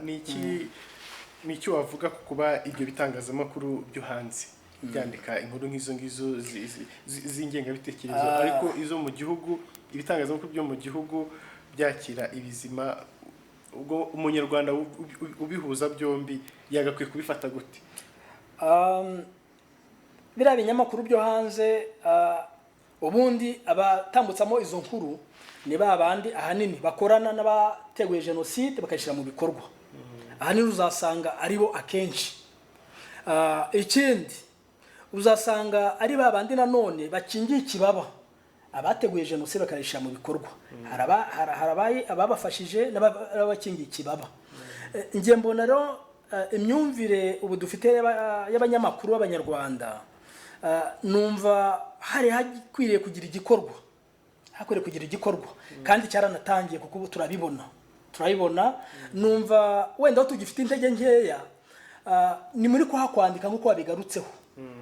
niki wavuga ku kuba ibyo bitangazamakuru byo hanze byandika inkuru nk'izo ngizo z'ingengabitekerezo ariko izo mu gihugu ibitangazamakuru byo mu gihugu byakira ibizima, ubwo umunyarwanda ubihuza byombi yagakwiye kubifata gute? Biriya binyamakuru byo hanze ubundi abatambutsamo izo nkuru ni babandi ahanini bakorana n'abateguye jenoside bakayishyira mu bikorwa. Ahanini uzasanga aribo akenshi. Ikindi uzasanga ari babandi nanone bakingiye ikibaba abateguye jenoside bakayishyira mu bikorwa. Harabaye ababafashije n'abakingiye ikibaba. Ngiye mbona rero imyumvire ubu dufite y'abanyamakuru b'abanyarwanda, numva hari hakwiriye kugira igikorwa. Hakwiriye kugira igikorwa kandi cyaranatangiye kuko ubu turabibona. Numva wenda aho tugifite intege nkeya ni muri kwandika nk'uko wabigarutseho.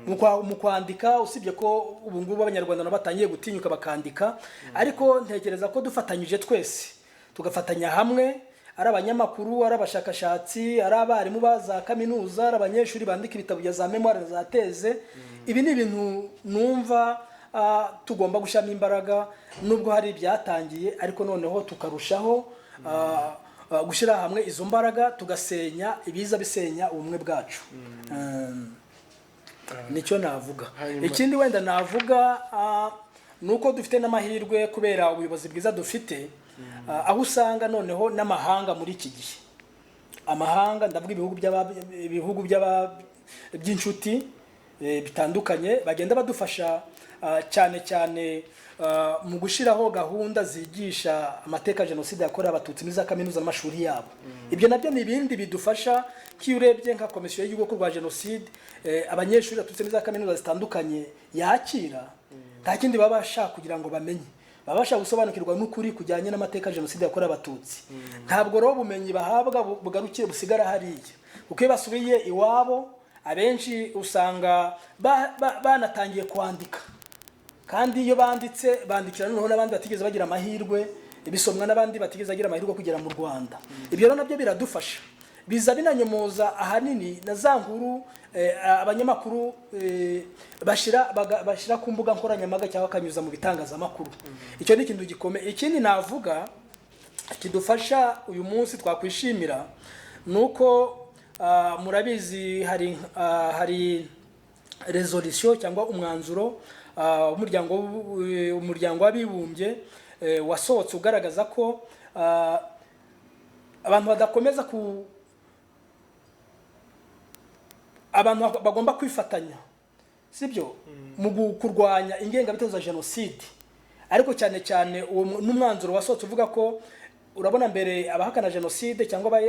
Mu kwandika usibye ko ubu ngubu abanyarwanda batangiye gutinyuka bakandika, ariko ntekereza ko dufatanyije twese tugafatanya hamwe, ari abanyamakuru, ari abashakashatsi, ari abarimu baza kaminuza, ari abanyeshuri bandika ibitabo bya za memoire za teze. Ibi ni ibintu numva tugomba gushyiramo imbaraga, nubwo hari ibyatangiye ariko noneho tukarushaho gushyira hamwe izo mbaraga tugasenya ibiza bisenya ubumwe bwacu. Nicyo navuga. Ikindi wenda navuga nuko dufite n'amahirwe kubera ubuyobozi bwiza dufite, aho usanga noneho n'amahanga muri iki gihe, amahanga ndavuga ibihugu by'inshuti bitandukanye bagenda badufasha cyane cyane mu gushyiraho gahunda zigisha amateka jenoside yakorewe abatutsi muri za kaminuza n'amashuri yabo. Ibyo nabyo ni ibindi bidufasha kiyo urebye nka komisiyo y'igihugu kurwa jenoside, abanyeshuri baturutse muri za kaminuza zitandukanye yakira, nta kindi babasha kugira ngo bamenye, babasha gusobanukirwa n'ukuri kujyanye n'amateka jenoside yakorewe abatutsi. Ntabwo rero ubumenyi bahabwa bugarukiye busigara hariya, kuko iyo basubiye iwabo abenshi usanga banatangiye kwandika, kandi iyo banditse bandikira noneho n'abandi batigeze bagira amahirwe, bisomwa n'abandi batigeze bagira amahirwe kugera mu Rwanda. Ibyo rero nabyo biradufasha, biza binanyomoza ahanini na za nkuru abanyamakuru bashira ku mbuga nkoranyambaga cyangwa bakanyuza mu bitangazamakuru. Icyo ni ikintu gikomeye. Ikindi navuga kidufasha uyu munsi twakwishimira nuko murabizi hari resolution cyangwa umwanzuro umuryango w'abibumbye wasohotse ugaragaza ko abantu badakomeza abantu bagomba kwifatanya, sibyo, mu kurwanya ingengabitekerezo ya jenoside. Ariko cyane cyane n'umwanzuro wasohotse uvuga ko urabona mbere abahakana jenoside cyangwa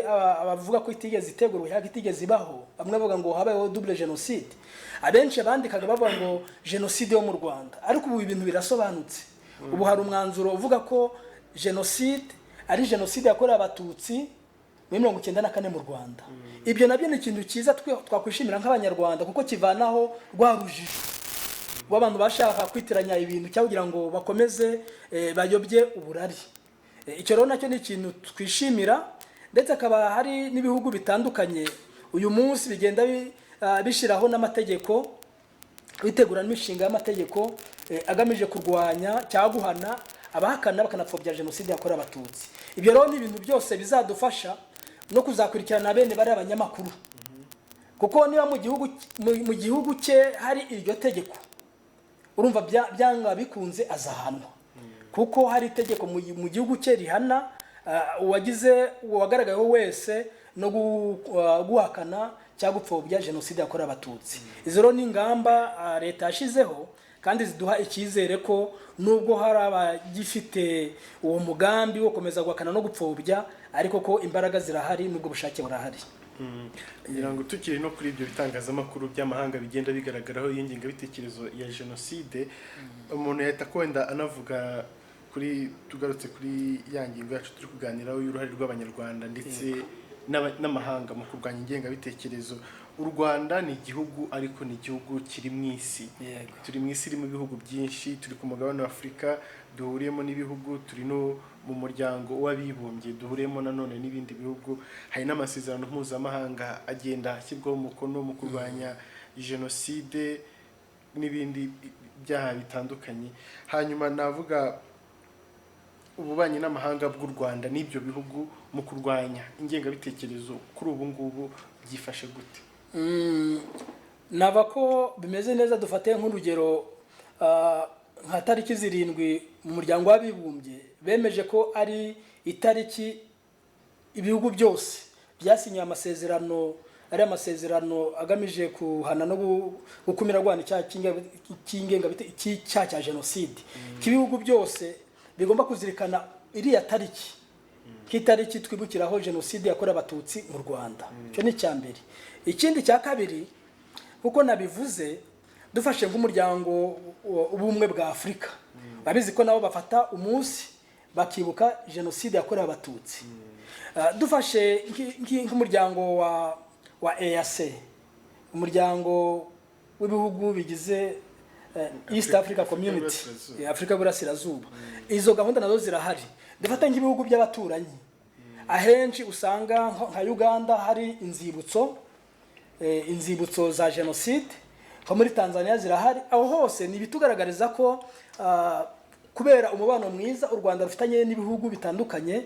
abavuga ko itigeze itegurwa cyangwa itigeze ibaho, bamwe bavuga ngo habayeho double jenoside, abenshi bandikaga bavuga ngo jenoside yo mu Rwanda. Ariko ubu ibintu birasobanutse. Ubu hari umwanzuro uvuga ko jenoside ari jenoside yakorewe abatutsi muri 1994 mu Rwanda. Ibyo nabyo ni ikintu cyiza twakwishimira nk'abanyarwanda, kuko kivanaho rwarujijo w'abantu bashaka kwitiranya ibintu cyangwa kugira ngo bakomeze bayobye uburari. Icyo rero nacyo ni ikintu twishimira, ndetse akaba hari n'ibihugu bitandukanye uyu munsi bigenda bishiraho n'amategeko, bitegura n'imishinga y'amategeko agamije kurwanya cyangwa guhana abahakana bakanapfobya jenoside yakorewe abatutsi. Ibyo rero ni ibintu byose bizadufasha no kuzakurikirana bene bari abanyamakuru, kuko niba mu gihugu cye hari iryo tegeko, urumva byanga bikunze azahanwa, kuko hari itegeko mu gihugu cye rihana uwagaragayeho wese no guhakana cyangwa gupfobya jenoside yakorewe abatutsi. Izo rero ni ingamba leta yashizeho kandi ziduha icyizere ko nubwo hari abagifite uwo mugambi wo komeza guhakana no gupfobya, ariko ko imbaraga zirahari n'ubwo bushake burahari. ngira ngo tukiri no kuri ibyo bitangazamakuru by'amahanga bigenda bigaragaraho ingengabitekerezo ya jenoside, umuntu yahita kwenda anavuga kuri tugarutse kuri ya ngingo yacu turi kuganiraho y'uruhare rw'abanyarwanda ndetse n'amahanga mu kurwanya ingengabitekerezo. U Rwanda ni igihugu ariko ni igihugu kiri mu isi. Turi mu isi irimo ibihugu byinshi, turi ku mugabane wa Afurika, duhuriyemo n'ibihugu, turi no mu muryango w'abibumbye, duhuriyemo nanone n'ibindi bihugu. Hari n'amasezerano mpuzamahanga agenda ashyirwaho umukono mu kurwanya jenoside n'ibindi byaha bitandukanye. Hanyuma navuga ububanyi n'amahanga bw'u Rwanda n'ibyo bihugu mu kurwanya ingengabitekerezo kuri ubu ngubu byifashe gute? Nava ko bimeze neza. Dufate nk'urugero nka tariki 7 mu muryango w'abibumbye bemeje ko ari itariki ibihugu byose byasinye amasezerano, ari amasezerano agamije kuhana no gukumira rwanda cy'ingengabitekerezo cya jenoside. Ibihugu byose bigomba kuzirikana iriya tariki nk'itariki twibukiraho jenoside yakorewe abatutsi mu Rwanda. Cyo ni cyambere. Ikindi cya kabiri, kuko nabivuze, dufashe nk'umuryango ubumwe bwa Afurika, babizi ko nabo bafata umunsi bakibuka jenoside yakorewe abatutsi. Dufashe nk'umuryango wa EAC, umuryango w'ibihugu bigize East Africa Community, Afrika Burasirazuba. Izo gahunda nazo zirahari. Dufata nk'ibihugu by'abaturanyi, ahenshi usanga nka Uganda hari inzibutso za jenoside, nko muri Tanzania zirahari. Aho hose ni bitugaragariza ko kubera umubano mwiza u Rwanda rufitanye n'ibihugu bitandukanye,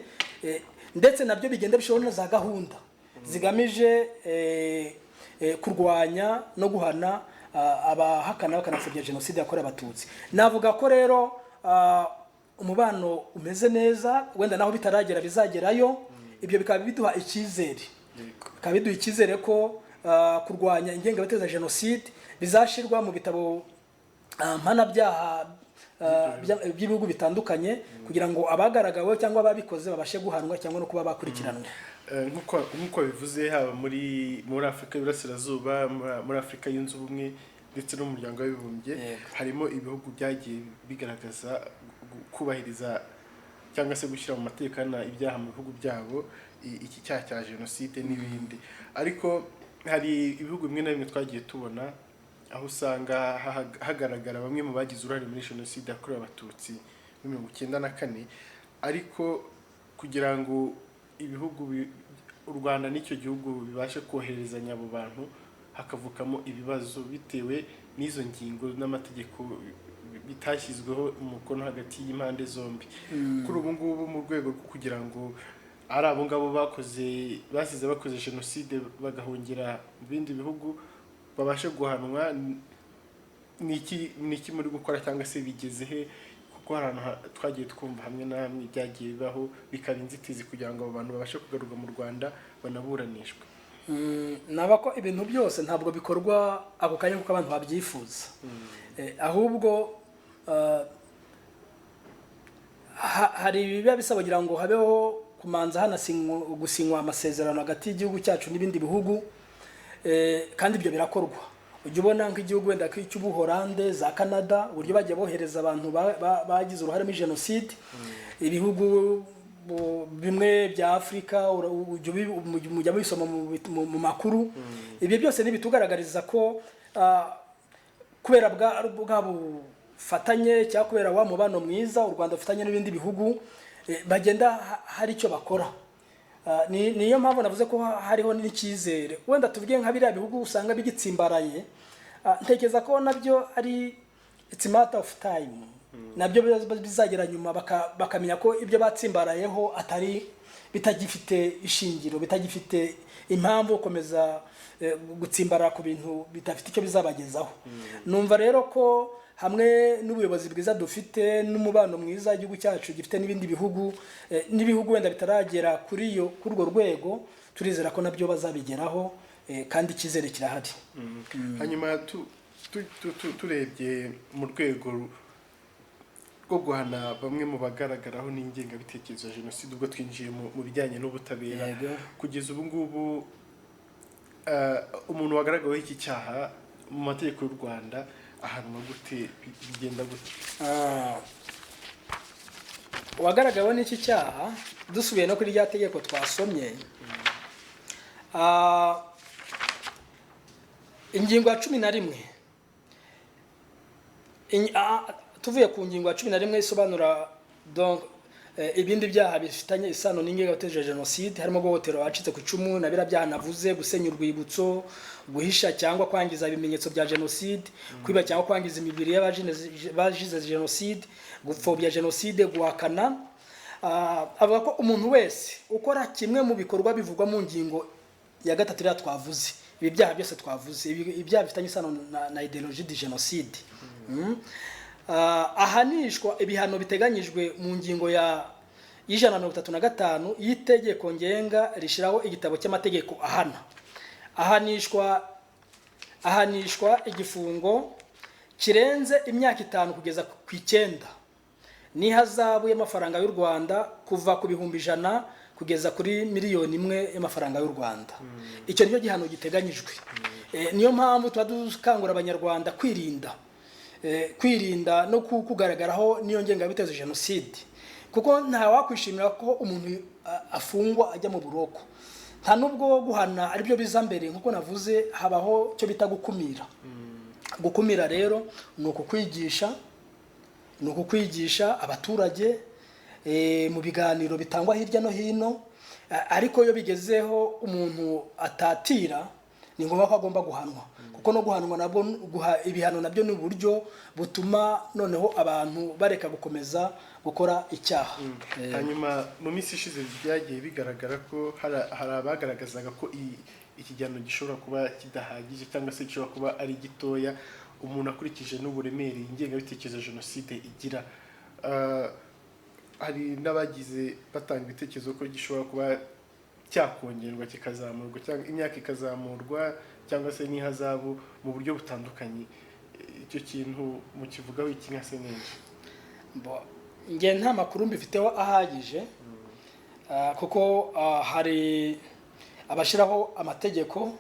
ndetse nabyo bigenda bishobora za gahunda zigamije kurwanya no guhana abahakana bakanasebya jenoside yakorewe abatutsi. Navuga ko rero umubano umeze neza, wenda naho bitaragera bizagerayo. Ibyo bikaba biduha icyizere ko kurwanya ingengabitekerezo ya jenoside bizashirwa mu bitabo mpanabyaha by'ibihugu bitandukanye, kugira ngo abagaragawe cyangwa ababikoze babashe guhanwa cyangwa no kuba bakurikiranwa. Nkuko bivuze, haba muri Afurika y'Iburasirazuba, muri Afurika yunze ubumwe ndetse no mu muryango w'abibumbye, harimo ibihugu byagiye bigaragaza kubahiriza cyangwa se gushyira mu mategeko ibyaha mu bihugu byabo, iki cyaha cya jenoside n'ibindi. Ariko hari ibihugu bimwe na bimwe twagiye tubona aho usanga hagaragara bamwe mu bagize uruhare muri jenoside yakorewe abatutsi muri 1994, ariko kugira ngo ibihugu u Rwanda n'icyo gihugu bibashe koherezanya abo bantu, hakavukamo ibibazo bitewe n'izo ngingo n'amategeko bitashyizweho umukono hagati y'impande zombi. Kuri ubu ngubu mu rwego rwo kugira ngo ari abo ngabo basize bakoze jenoside bagahungira mu bindi bihugu babashe guhanwa, niki muri gukora cyangwa se bigeze he? Kuko hari ahantu twagiye twumva hamwe na hamwe byagiye bibaho bikaba inzitizi kugira ngo abo bantu babashe kugaruka mu Rwanda banaburanishwe. Naba ko ibintu byose ntabwo bikorwa ako kanya kuko abantu babyifuza, ahubwo hari biba bisaba kugira ngo habeho kumanza gusinywa amasezerano hagati y'igihugu cyacu n'ibindi bihugu, kandi ibyo birakorwa. Ujya ubona nk'igihugu wenda cy'Ubuholande, za Canada, uburyo bagiye bohereza abantu bagize uruhare muri jenoside. Ibihugu bimwe bya Afurika mujya mubisoma mu makuru. Ibi byose ni bitugaragariza ko kubera bwa bufatanye cyangwa kubera wa mubano mwiza u Rwanda ufitanye n'ibindi bihugu, bagenda hari icyo bakora. Niyo mpamvu navuze ko hariho n'icyizere. Wenda tuvuge nka biriya bihugu usanga bigitsimbaraye, ntekereza ko nabyo ari it's a matter of time. Nabyo bizagera nyuma bakamenya ko ibyo batsimbarayeho bitagifite ishingiro, bitagifite impamvu gukomeza gutsimbara ku bintu bitafite icyo bizabagezaho. Numva rero ko hamwe n'ubuyobozi bwiza dufite n'umubano mwiza igihugu cyacu gifite n'ibindi bihugu, n'ibihugu wenda bitaragera kuri urwo rwego, turizera ko nabyo bazabigeraho, kandi icyizere kirahari. Hanyuma turebye mu rwego rwo guhana bamwe mu bagaragaraho n'ingengabitekerezo ya jenoside, ubwo twinjiye mu bijyanye n'ubutabera, kugeza ubu ngubu umuntu wagaragaweho iki cyaha mu mategeko y'u Rwanda ahanwa gute, bigenda gute? Wagaragaweho n'iki cyaha, dusubiye no kuri rya tegeko twasomye, ingingo ya 11 tuvuye ku ngingo ya 11 isobanura donc ibindi byaha bifitanye isano n'ingengabitekerezo ya jenoside harimo guhotera abacitse ku icumu na byaha navuze, gusenya urwibutso, guhisha cyangwa kwangiza ibimenyetso bya jenoside, kwiba cyangwa kwangiza imibiri y'abazize jenoside, gupfobya jenoside, guhakana. Avuga ko umuntu wese ukora kimwe mu bikorwa bivugwa mu ngingo ya 3 ya twavuze, ibi byaha byose twavuze, ibyaha bifitanye isano na ideologie de jenoside, ahanishwa ibihano biteganyijwe mu ngingo ya 135 y'itegeko ngenga rishiraho igitabo cy'amategeko ahana. Ahanishwa igifungo kirenze imyaka 5 kugeza ku 9 n'ihazabu y'amafaranga y'u Rwanda kuva ku 100,000 kugeza kuri 1,000,000 y'amafaranga y'u Rwanda. Icyo nicyo gihano giteganyijwe. Niyo mpamvu twadukangura abanyarwanda kwirinda no kugaragaraho niyo ngengabitekerezo jenoside, kuko nta wakwishimira ko umuntu afungwa ajya mu buroko. Nta nubwo guhana ari byo biza mbere, nkuko navuze habaho cyo bita gukumira rero ni ukukwigisha abaturage mu biganiro bitangwa hirya no hino, ariko iyo bigezeho umuntu atatira ni ngombwa ko agomba guhanwa, kuko no guhanwa nabwo ibihano nabyo ni uburyo butuma noneho abantu bareka gukomeza gukora icyaha. Hanyuma mu minsi ishize byagiye bigaragara ko hari abagaragazaga ko iki gihano gishobora kuba kidahagije cyangwa se gishobora kuba ari gitoya umuntu akurikije n'uburemere ingengabitekerezo jenoside igira. Hari n'abagize batanga ibitekerezo ko gishobora kuba cyakongerwa kikazamurwa cyangwa imyaka ikazamurwa cyangwa se n'ihazabu mu buryo butandukanye. Icyo kintu mukivugaho iki nka senenje? Nge nta makuru mbifiteho ahagije, kuko hari abashiraho amategeko.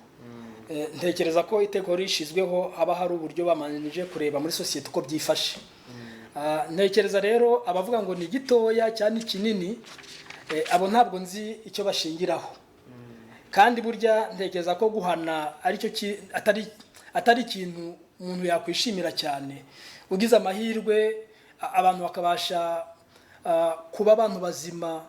Ntekereza ko iteko rishizweho haba hari uburyo bamanije kureba muri societe uko byifashe. Ntekereza rero abavuga ngo ni gitoya cyane kinini, abo ntabwo nzi icyo bashingiraho. Kandi burya ntekereza ko guhana atari ikintu umuntu yakwishimira cyane. Ugize amahirwe abantu bakabasha kuba abantu bazima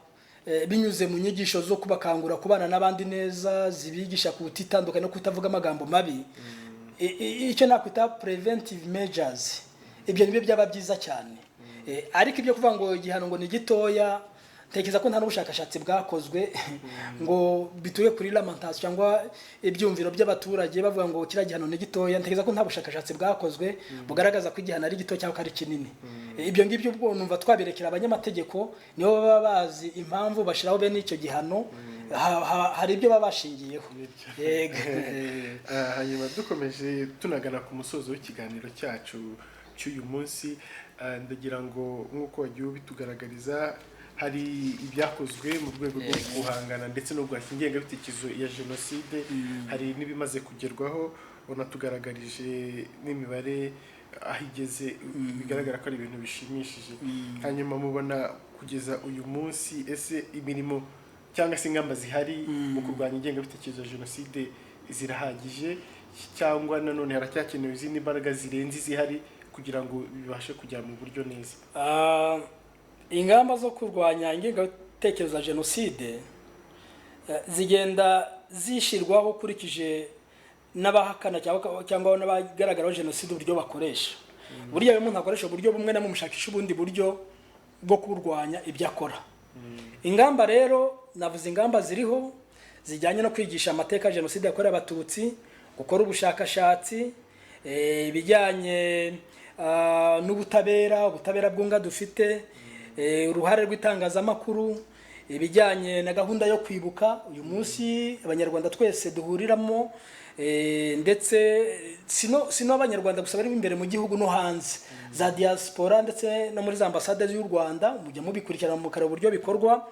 binyuze mu nyigisho zo kubakangura kubana n'abandi neza, zibigisha kutitandukana no kutavuga amagambo mabi. Icyo nakwita preventive measures, ibyo nibyo byaba byiza cyane. Ariko ibyo kuvuga ngo igihano ngo ni gitoya, ntekereza ko nta n'ubushakashatsi bwakozwe ngo bituye kuri lamentation cyangwa ibyumviro by'abaturage bavuga ngo kira gihano ni gitoya. Ntekereza ko nta bushakashatsi bwakozwe bugaragaza ko igihano ari gito cyangwa ari kinini. Ibyo ngibyo ubwo numva twabirekera abanyamategeko, nibo baba bazi impamvu bashiraho bene icyo gihano. Hari ibyo baba bashingiyeho. Yego. Hanyuma dukomeje tunagana ku musozo w'ikiganiro cyacu cy'uyu munsi, ndagira ngo nk'uko wagiye ubitugaragariza hari ibyakozwe mu rwego rwo guhangana ndetse no guhashya ingengabitekerezo ya jenoside, hari n'ibimaze kugerwaho. Unatugaragarije n'imibare aho igeze, bigaragara ko ari ibintu bishimishije. Hanyuma mubona kugeza uyu munsi ese imirimo cyangwa se ingamba zihari mu kurwanya ingengabitekerezo ya jenoside zirahagije, cyangwa nanone haracyakenewe izindi mbaraga zirenze zihari kugira ngo bibashe kujya mu buryo neza? Ingamba zo kurwanya ingengabitekerezo ya jenoside zigenda zishirwaho kurikije n'abahakana cyangwa n'abagaragaraho jenoside uburyo bakoresha. Burya iyo umuntu akoresha uburyo bumwe na mumushakisha ubundi buryo bwo kurwanya ibyo akora. Ingamba rero navuze ingamba ziriho zijyanye no kwigisha amateka ya jenoside yakorewe abatutsi, gukora ubushakashatsi bijyanye ubutabera bwunga dufite, uruhare rw'itangazamakuru, ibijyanye na gahunda yo kwibuka uyu munsi abanyarwanda twese duhuriramo, ndetse sino abanyarwanda gusa bari imbere mu gihugu no hanze, za diaspora ndetse no muri za ambasade y'u Rwanda mujya mubikurikirana mu karere uburyo bikorwa.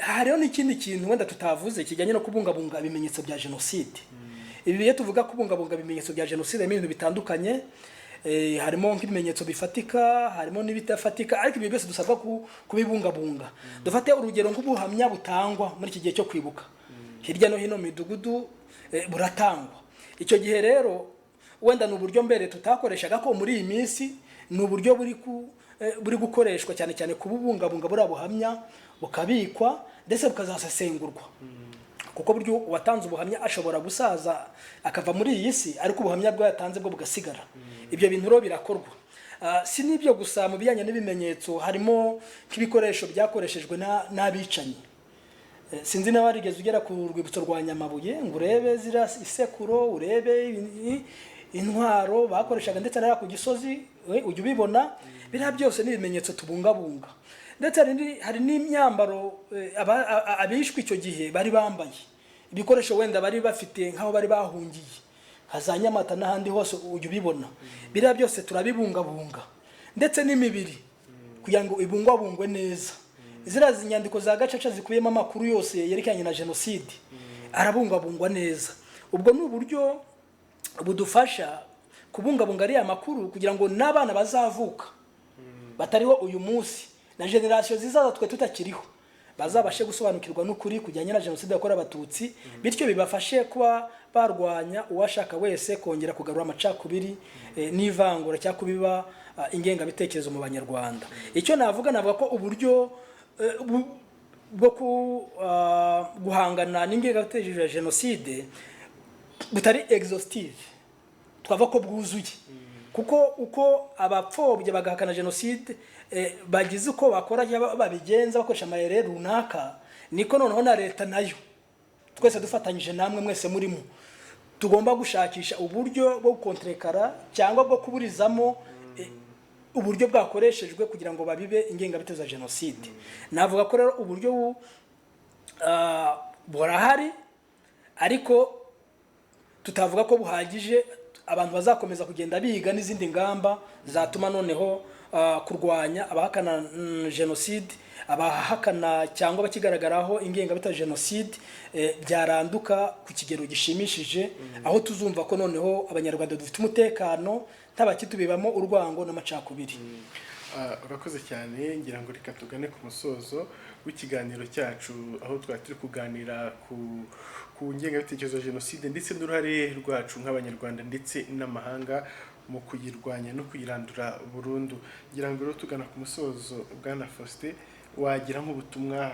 Hariho n'ikindi kintu wenda tutavuze kijyanye no kubungabunga ibimenyetso bya jenoside. Ibi biye tuvuga kubungabunga ibimenyetso bya jenoside mu bintu bitandukanye, harimo nk'ibimenyetso bifatika, harimo n'ibitafatika, ariko ibi byose dusabwa kubibungabunga. Dufate urugero nk'ubuhamya butangwa muri iki gihe cyo kwibuka. hirya no hino mu midugudu buratangwa. Icyo gihe rero wenda ni uburyo mbere tutakoreshaga, ko muri iyi minsi ni uburyo buri gukoreshwa cyane cyane kububungabunga buriya buhamya, bukabikwa ndetse bukazasesengurwa. Kuko buryo watanze ubuhamya ashobora gusaza akava muri iyi si, ariko ubuhamya bwo yatanze bwo bugasigara. Ibyo bintu rero birakorwa. Si n'ibyo gusa, mu bijyanye n'ibimenyetso harimo nk'ibikoresho byakoreshejwe n'abicanyi. Sinzi nawe warigeze ugera ku rwibutso rwa Nyamabuye ngo urebe zira isekuro, urebe intwaro bakoreshaga ndetse n'ara ku Gisozi, ujye ubibona. Biriya byose ni ibimenyetso tubungabunga. Ndetse hari n'imyambaro abishwe icyo gihe bari bambaye, ibikoresho wenda bari bafite nk'aho bari bahungiye haza Nyamata n'ahandi hose, ujye ubibona. Biriya byose turabibungabunga. Ndetse n'imibiri kugira ngo ibungwabungwe neza. Zira inyandiko za Gacaca zikubiyemo amakuru yose yerekeranye na jenoside arabungabungwa neza. Ubwo ni uburyo budufasha kubungabunga ariya makuru kugira ngo n'abana bazavuka batariho uyu munsi na generation zizaza twe tutakiriho bazabashe gusobanukirwa n'ukuri kujyanye na jenoside yakorewe Abatutsi, bityo bibafashe kuba barwanya uwashaka wese kongera kugarura amacakubiri n'ivangura cyangwa kubiba ingengabitekerezo mu Banyarwanda. Icyo navuga ko uburyo bwo guhangana n'ingengabitekerezo ya jenoside butari exhaustive, twava ko bwuzuye. Kuko uko abapfobye bagahakana jenoside bagize uko bakora babigenza bakoresha amayere runaka, niko noneho na leta nayo twese dufatanyije namwe mwese murimo tugomba gushakisha uburyo bwo kontrekara cyangwa bwo kuburizamo uburyo bwakoreshejwe kugira ngo babibe ingengabitekerezo ya jenoside. Navuga ko rero uburyo burahari, ariko tutavuga ko buhagije. Abantu bazakomeza kugenda biga n'izindi ngamba zatuma noneho kurwanya abahakana jenoside, abahakana cyangwa bakigaragaraho ingengabitekerezo ya jenoside byaranduka ku kigero gishimishije, aho tuzumva ko noneho Abanyarwanda dufite umutekano ntabakitubibamo urwango n'amacakubiri. Urakoze cyane. Ngira ngo reka tugane ku musozo w'ikiganiro cyacu, aho twari turi kuganira ku ngengabitekerezo ya jenoside ndetse n'uruhare rwacu nk'Abanyarwanda ndetse n'amahanga mu kuyirwanya no kuyirandura burundu. Ngira ngo rero tugana ku musozo, Bwana Faustin, wagira nk'ubutumwa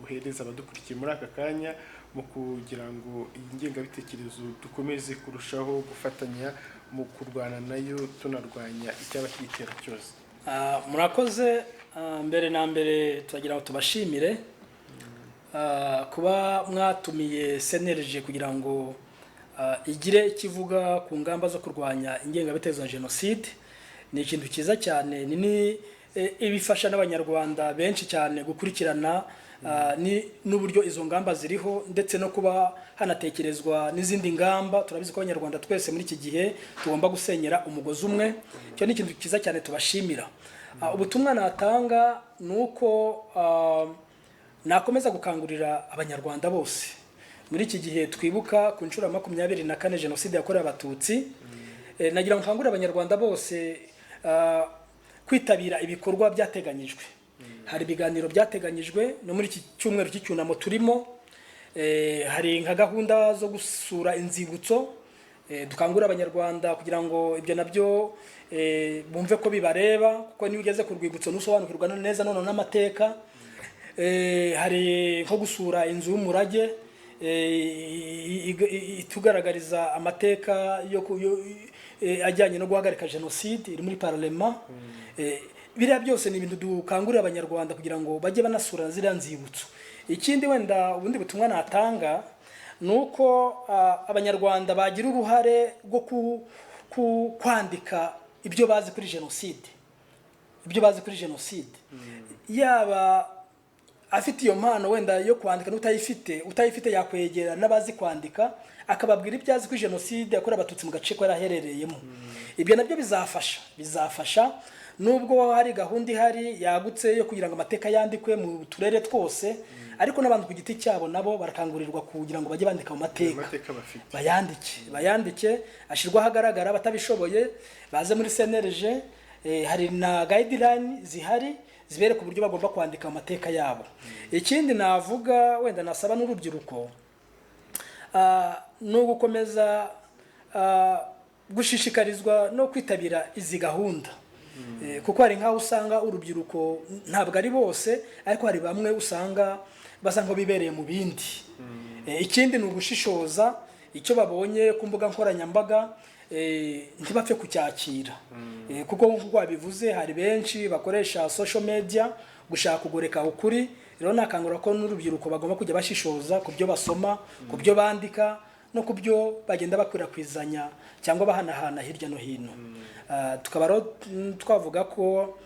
uhereza abadukurikiye muri aka kanya mu kugira ngo iyi ngengabitekerezo dukomeze kurushaho gufatanya mu kurwana nayo, tunarwanya icyaba kiyitera cyose? Murakoze. Mbere na mbere turagira ngo tubashimire kuba mwatumiye CNLG kugira ngo igire kivuga ku ngamba zo kurwanya ingengabitekerezo ya jenoside. Ni ikintu cyiza cyane, ni ibifasha n'Abanyarwanda benshi cyane gukurikirana n'uburyo izo ngamba ziriho, ndetse no kuba hanatekerezwa n'izindi ngamba. Turabizi ko Abanyarwanda twese muri iki gihe tugomba gusenyera umugozi umwe. Cyo ni ikintu cyiza cyane tubashimira. Ubutumwa natanga nuko nakomeza gukangurira Abanyarwanda bose muri iki gihe twibuka ku nshuro 24 jenoside yakorewe Abatutsi. Nagira ngo nkangurire Abanyarwanda bose kwitabira ibikorwa byateganyijwe. Hari ibiganiro byateganyijwe no muri iki cyumweru cy'icyunamo turimo. Hari nka gahunda zo gusura inzibutso. Dukangurira Abanyarwanda kugira ngo ibyo nabyo bumve ko bibareba, kuko niyo ugeze ku rwibutso nusobanukirwa neza none n'amateka. Hari nko gusura inzu y'umurage itugaragariza amateka ajyanye no guhagarika jenoside iri muri Parlement. Biriya byose ni ibintu dukangurira Abanyarwanda kugira ngo bajye banasura ziriya nzibutso. Ikindi wenda ubundi butumwa natanga nuko Abanyarwanda bagira uruhare rwo kwandika ibyo bazi kuri jenoside, yaba afite iyo mpano wenda yo kwandika utayifite yakwegera n'abazi kwandika akababwira ibyazi kuri jenoside yakorewe Abatutsi mu gace ko yaraherereyemo. Ibyo nabyo bizafasha nubwo hari gahunda ihari yagutse yo kugira ngo amateka yandikwe mu turere twose, ariko n'abantu ku giti cyabo nabo barakangurirwa kugira ngo bajye bandika mu mateka, bayandike ashirwa hagaragara. Batabishoboye baze muri CNLG, hari na guideline zihari zibereka uburyo bagomba kwandika amateka yabo. Ikindi navuga wenda nasaba n'urubyiruko ni ugukomeza gushishikarizwa no kwitabira izi gahunda. Kuko hari nk'aho usanga urubyiruko ntabwo ari bose, ariko hari bamwe usanga basa ngo bibereye mu bindi. Ikindi ni ugushishoza icyo babonye ku mbuga nkoranyambaga, ntibapfe kucyakira. Kuko nk'uko wabivuze hari benshi bakoresha social media gushaka kugoreka ukuri. Rero nakangura ko n'urubyiruko bagomba kujya bashishoza ku byo basoma, ku byo bandika, no ku byo bagenda bakwirakwizanya cyangwa bahanahana hirya no hino. Tukaba twavuga ko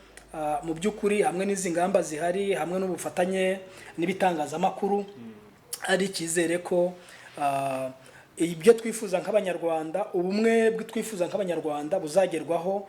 mu by'ukuri hamwe n'izi ngamba zihari, hamwe n'ubufatanye n'ibitangazamakuru, ari icyizere ko ibyo twifuza nk'abanyarwanda, ubumwe bw'itwifuza nk'abanyarwanda buzagerwaho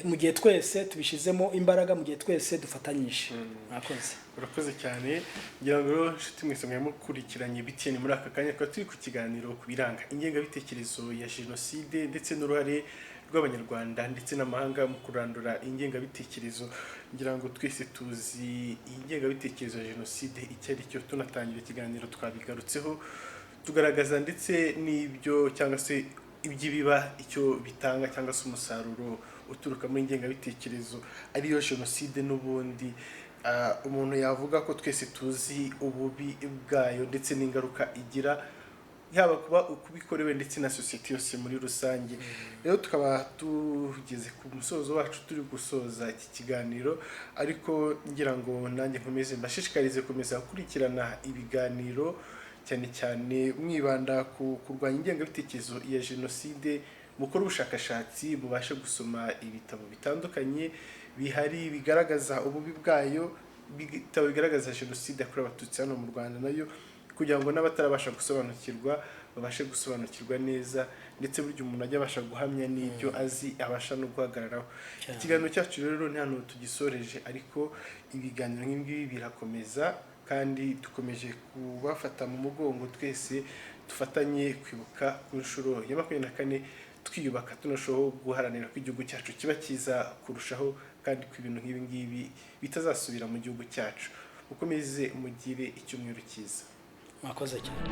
mu gihe twese tubishizemo imbaraga, mu gihe twese dufatanyije. Murakoze. Urakoze cyane. Ngira ngo nshuti mwese mukurikiranye BTN muri aka kanya, turi ku kiganiro ku biranga ingengabitekerezo ya jenoside ndetse n'uruhare rw'abanyarwanda ndetse n'amahanga mu kurandura ingengabitekerezo. Ngira ngo twese tuzi ingengabitekerezo ya jenoside icyo ari cyo. Tunatangira ikiganiro twabigarutseho tugaragaza ndetse n'ibyo cyangwa se iby'ibiba icyo bitanga cyangwa se umusaruro uturuka muri ingengabitekerezo ariyo jenoside. N'ubundi umuntu yavuga ko twese tuzi ububi bwayo ndetse n'ingaruka igira, yaba kuba ukubikorewe ndetse na sosiyete yose muri rusange. Rero tukaba tugeze ku musozo wacu, turi gusoza iki kiganiro, ariko ngira ngo nanjye nkomeze mbashishikarize komeza gukurikirana ibiganiro, cyane cyane mwibanda ku kurwanya ingengabitekerezo ya jenoside, mukora ubushakashatsi, mubashe gusoma ibitabo bitandukanye bihari bigaragaza ububi bwayo, ibitabo bigaragaza jenoside yakorewe Abatutsi hano mu Rwanda nayo, kugira ngo n'abatarabasha gusobanukirwa babashe gusobanukirwa neza, ndetse buryo umuntu ajya abasha guhamya n'ibyo azi abasha no guhagararaho. Ikiganiro cyacu rero ni hano tugisoreje, ariko ibiganiro nk'ibi birakomeza kandi dukomeje kubafata mu mugongo. Twese dufatanye kwibuka ku nshuro ya 24 twiyubaka, tunashoho guharanira ko igihugu cyacu kiba cyiza kurushaho, kandi ko ibintu nk'ibi ngibi bitazasubira mu gihugu cyacu. Ukomeze umugire icyumweru cyiza. Mwakoze cyane.